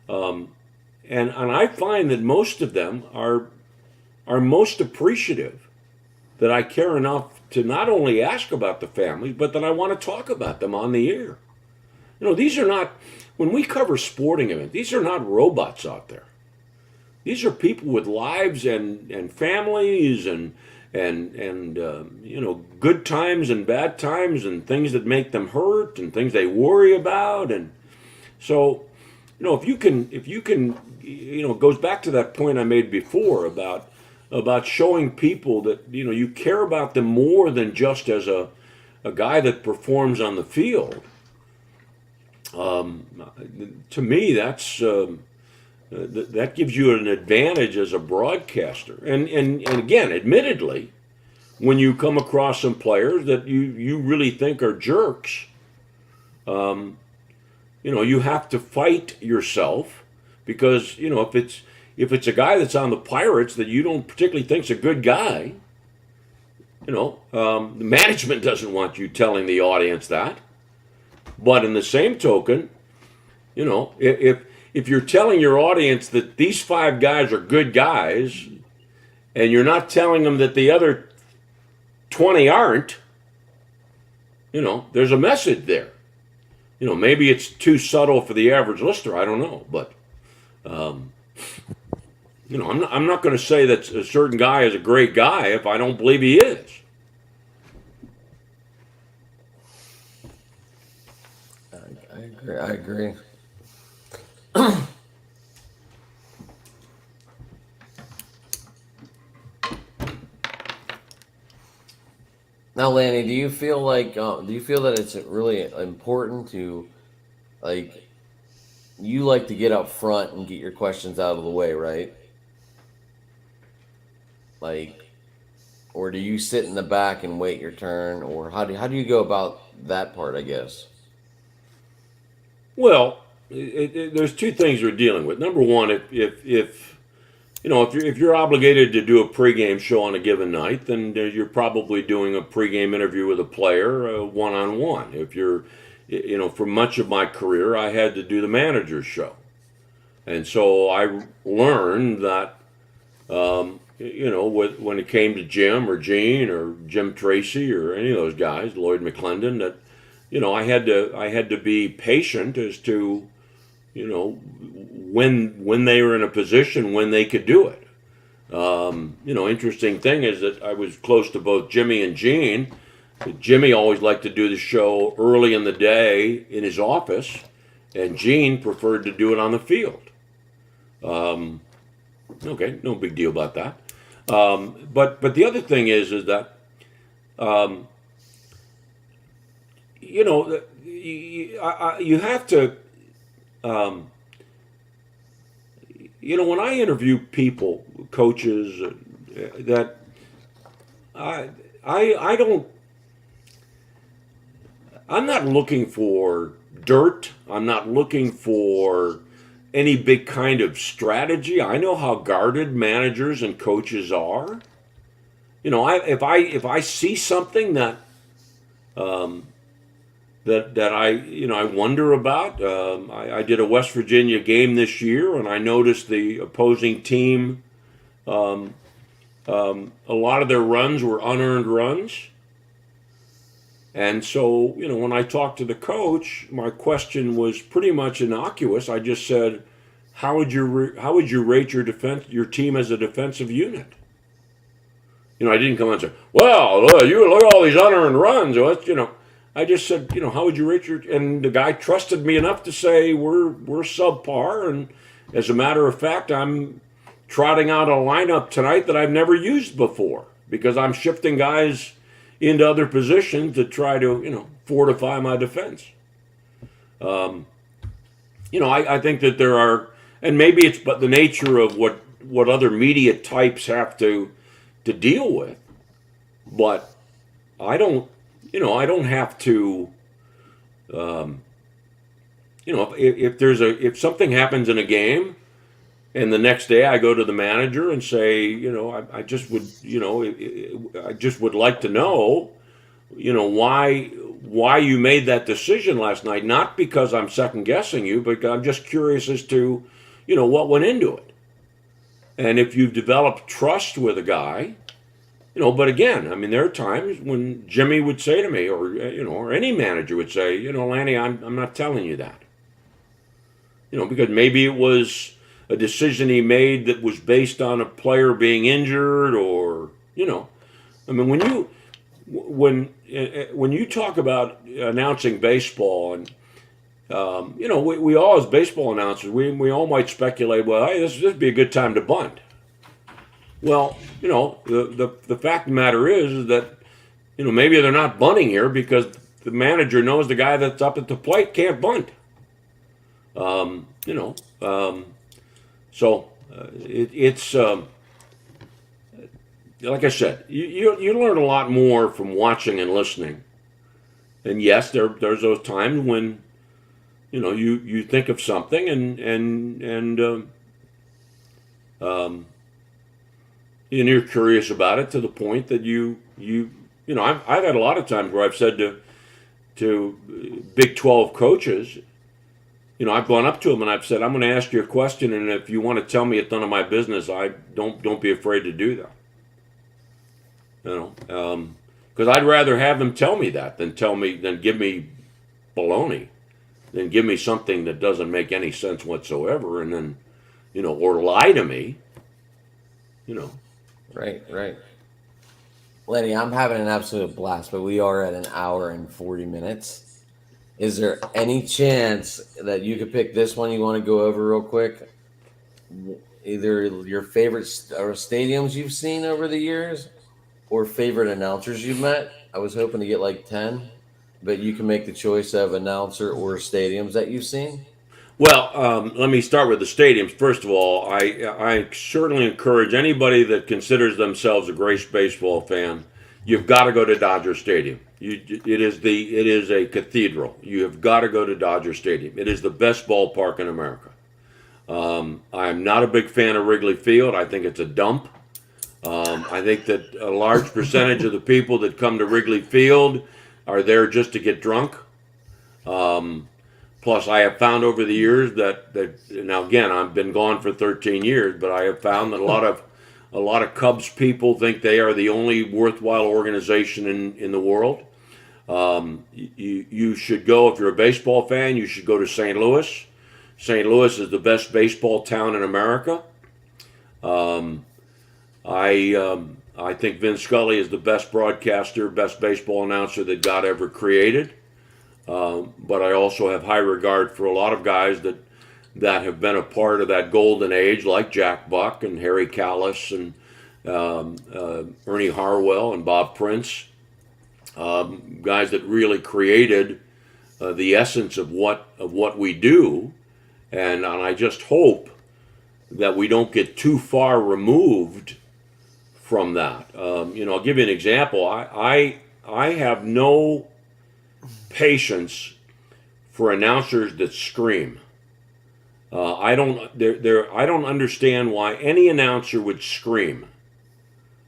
I find that most of them are most appreciative that I care enough to not only ask about the family, but that I want to talk about them on the air. These are not, when we cover sporting events, these are not robots out there. These are people with lives and families and good times and bad times and things that make them hurt and things they worry about. And so, if you can, it goes back to that point I made before about showing people that, you care about them more than just as a guy that performs on the field. To me, that gives you an advantage as a broadcaster. And again, admittedly, when you come across some players that you really think are jerks, you have to fight yourself, because if it's a guy that's on the Pirates that you don't particularly think's a good guy, the management doesn't want you telling the audience that. But in the same token, if you're telling your audience that these 5 guys are good guys, and you're not telling them that the other 20 aren't, there's a message there. maybe it's too subtle for the average listener. I don't know, but um, I'm not going to say that a certain guy is a great guy if I don't believe he is. I agree. I agree. Now, Lanny, do you feel that it's really important to like you like to get up front and get your questions out of the way, right? Like, or do you sit in the back and wait your turn, or how do you go about that part? I guess. Well, there's two things we're dealing with. Number one, if if you're obligated to do a pregame show on a given night, then you're probably doing a pregame interview with a player, one on one. If you're, for much of my career, I had to do the manager's show, and so I learned that, when it came to Jim or Gene or Jim Tracy or any of those guys, Lloyd McClendon, that, I had to be patient as to, when they were in a position when they could do it. Interesting thing is that I was close to both Jimmy and Gene. Jimmy always liked to do the show early in the day in his office, and Gene preferred to do it on the field. Um, okay, no big deal about that. But the other thing is that, um, you have to, um, when I interview people, coaches, that I don't, I'm not looking for dirt. I'm not looking for any big kind of strategy. I know how guarded managers and coaches are. If I see something um, that I wonder about. I did a West Virginia game this year, and I noticed the opposing team. Um, a lot of their runs were unearned runs, and so when I talked to the coach, my question was pretty much innocuous. I just said, how would you rate your team as a defensive unit? I didn't come and say, well, you look at all these unearned runs. I just said, how would you rate your? And the guy trusted me enough to say we're subpar. And as a matter of fact, I'm trotting out a lineup tonight that I've never used before because I'm shifting guys into other positions to try to fortify my defense. Um, I think that there are, and maybe it's but the nature of what other media types have to deal with, but I don't, I don't have to, um, if something happens in a game, and the next day I go to the manager and say, I just would, I just would like to know, why you made that decision last night. Not because I'm second guessing you, but I'm just curious as to, what went into it. And if you've developed trust with a guy, but again, I mean, there are times when Jimmy would say to me, or any manager would say, Lanny, I'm not telling you that, because maybe it was a decision he made that was based on a player being injured, or I mean, when you talk about announcing baseball, and we all as baseball announcers, we all might speculate, well, hey, this would be a good time to bunt. Well, the fact of the matter is that, maybe they're not bunting here because the manager knows the guy that's up at the plate can't bunt. Um, you know, um, it's like I said, you learn a lot more from watching and listening. And yes, there's those times when you think of something and you're curious about it to the point that I've had a lot of times where I've said to Big 12 coaches, I've gone up to them and I've said, I'm going to ask you a question, and if you want to tell me it's none of my business, I don't be afraid to do that. Because I'd rather have them tell me that than give me baloney. than give me something that doesn't make any sense whatsoever, and then, or lie to me, you know. Right, right. Lenny, I'm having an absolute blast, but we are at an hour and 40 minutes. Is there any chance that you could pick this one you want to go over real quick? Either your favorite or stadiums you've seen over the years or favorite announcers you've met. I was hoping to get like 10, but you can make the choice of announcer or stadiums that you've seen. Well, let me start with the stadiums. First of all, I certainly encourage anybody that considers themselves a great baseball fan. You've got to go to Dodger Stadium. It is a cathedral. You have got to go to Dodger Stadium. It is the best ballpark in America. I'm not a big fan of Wrigley Field. I think it's a dump. I think that a large percentage of the people that come to Wrigley Field are there just to get drunk. Um, Plus, I have found over the years that now again I've been gone for 13 years, but I have found that a lot of Cubs people think they are the only worthwhile organization in the world. You should go if you're a baseball fan. You should go to St. Louis. St. Louis is the best baseball town in America. Um, I think Vince Scully is the best broadcaster, best baseball announcer that God ever created. But I also have high regard for a lot of guys that have been a part of that golden age, like Jack Buck and Harry Callis and Ernie Harwell and Bob Prince, guys that really created the essence of what we do, and I just hope that we don't get too far removed from that. I'll give you an example. I have no patience for announcers that scream. I don't understand why any announcer would scream.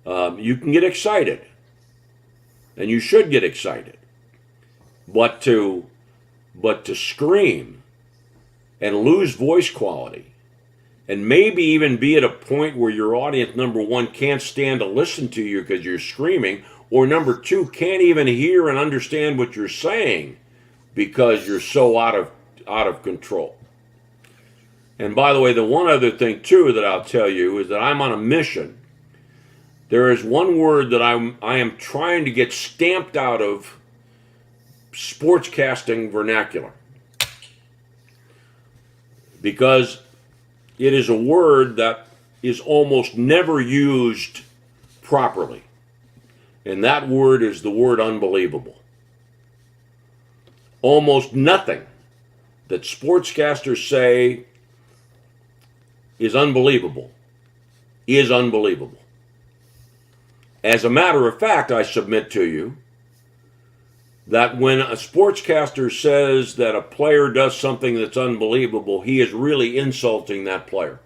You can get excited, and you should get excited, but to scream and lose voice quality, and maybe even be at a point where your audience, number one, can't stand to listen to you because you're screaming, or number two, can't even hear and understand what you're saying because you're so out of control. And by the way, the one other thing too that I'll tell you is that I'm on a mission. There is one word that I am trying to get stamped out of sportscasting vernacular, because it is a word that is almost never used properly. And that word is the word unbelievable. Almost nothing that sportscasters say is unbelievable is unbelievable. As a matter of fact, I submit to you that when a sportscaster says that a player does something that's unbelievable, he is really insulting that player.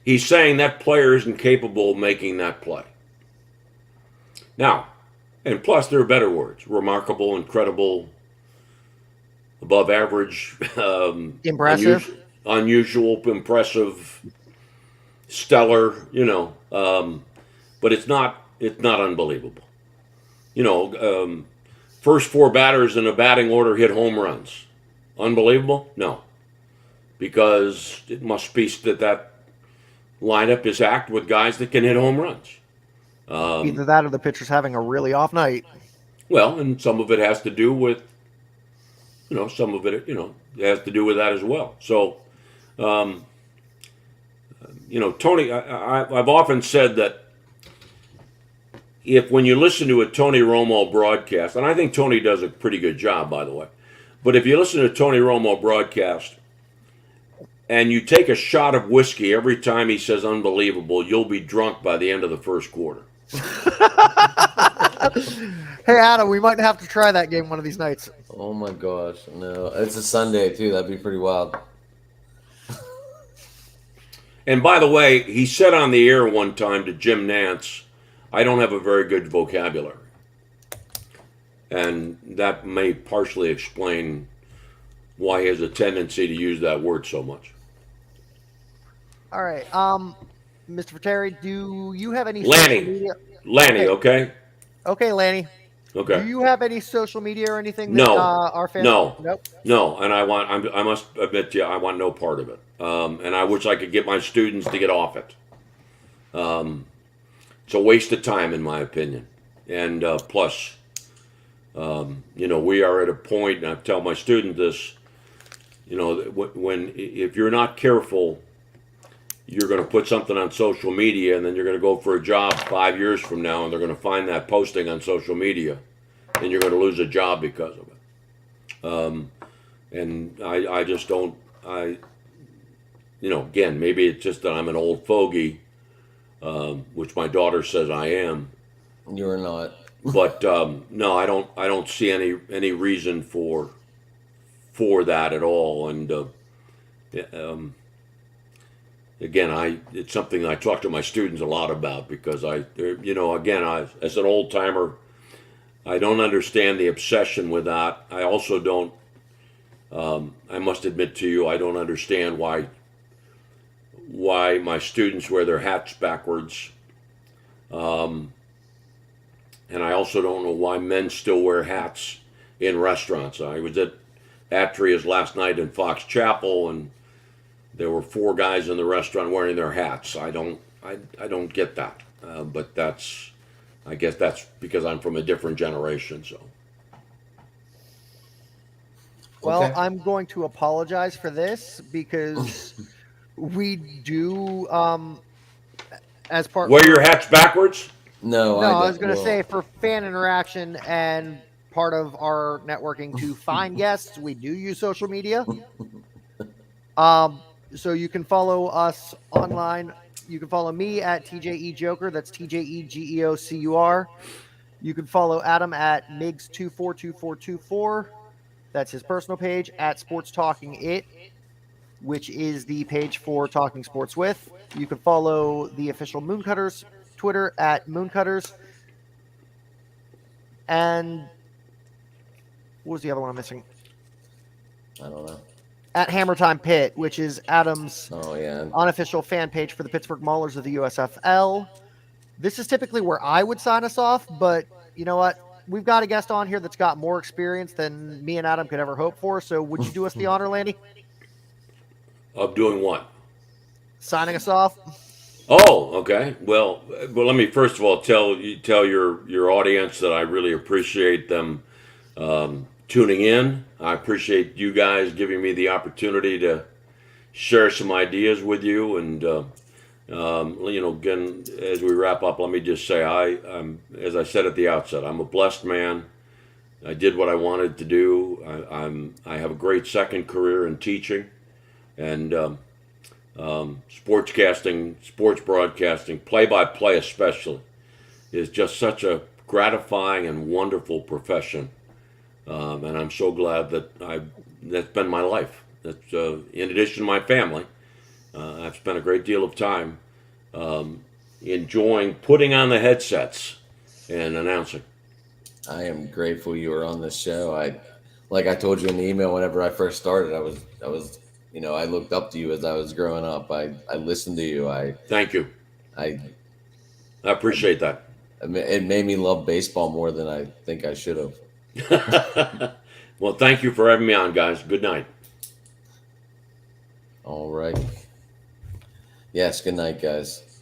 He's saying that player isn't capable of making that play. Now, and plus there are better words: remarkable, incredible, above average, Impressive. unusual, impressive, stellar. But it's not unbelievable. First four batters in a batting order hit home runs. Unbelievable? No, because it must be that lineup is stacked with guys that can hit home runs. Either that or the pitcher's having a really off night. Well, and some of it has to do with, some of it, has to do with that as well. So, Tony, I've often said that when you listen to a Tony Romo broadcast, and I think Tony does a pretty good job, by the way, but if you listen to Tony Romo broadcast and you take a shot of whiskey every time he says unbelievable, you'll be drunk by the end of the first quarter. Hey, Adam, we might have to try that game one of these nights. Oh my gosh, no. It's a Sunday too. That'd be pretty wild. And by the way, he said on the air one time to Jim Nance, I don't have a very good vocabulary. And that may partially explain why he has a tendency to use that word so much. All right. Mr. Frattare, do you have any social Lanny. media? Lanny, okay? Okay, Lanny. Do Okay. you have any social media or anything that No, our fans? no, Nope. no. And I must admit to you, I want no part of it. And I wish I could get my students to get off it. Um, it's a waste of time, in my opinion. And plus, we are at a point, and I tell my student this, when if you're not careful, you're going to put something on social media, and then you're going to go for a job 5 years from now, and they're going to find that posting on social media, and you're going to lose a job because of it. And I just don't, again, maybe it's just that I'm an old fogey, which my daughter says I am. You're not. But no, I don't see any reason for that at all. And um, again, it's something I talk to my students a lot about because again, as an old timer, I don't understand the obsession with that. I also don't. I must admit to you, I don't understand why my students wear their hats backwards. Um, and I also don't know why men still wear hats in restaurants. I was at Atria's last night in Fox Chapel, and there were four guys in the restaurant wearing their hats. I don't get that. But I guess that's because I'm from a different generation. So Well, Okay. I'm going to apologize for this because we do as part wear your for hats backwards. No, no, I I was don't. going to say Well, for fan interaction and part of our networking to find guests, we do use social media. Um, so you can follow us online. You can follow me at TJE Joker. That's TJEGEOCUR. You can follow Adam at Migs242424. That's his personal page at Sports Talking It, which is the page for Talking Sports with. You can follow the official Mooncutters Twitter at Mooncutters. And what was the other one I'm missing? I don't know. At Hammer Time Pit, which is Adam's Oh yeah. unofficial fan page for the Pittsburgh Maulers of the USFL. This is typically where I would sign us off, but you know what? We've got a guest on here that's got more experience than me and Adam could ever hope for. So would you do us the honor, Lanny? Of doing what? Signing us off? Oh, okay. Well, let me first of all tell your audience that I really appreciate them tuning in. I appreciate you guys giving me the opportunity to share some ideas with you. And again, as we wrap up, let me just say as I said at the outset, I'm a blessed man. I did what I wanted to do. I have a great second career in teaching, and sportscasting, sports broadcasting, play-by-play especially, is just such a gratifying and wonderful profession. And I'm so glad that's been my life. That's in addition to my family. I've spent a great deal of time enjoying putting on the headsets and announcing. I am grateful you were on this show. Like I told you in the email whenever I first started, I looked up to you as I was growing up. I listened to you. Thank you. I, I appreciate that. it made me love baseball more than I think I should have. Well, thank you for having me on, guys. Good night. All right. Yes. Good night, guys.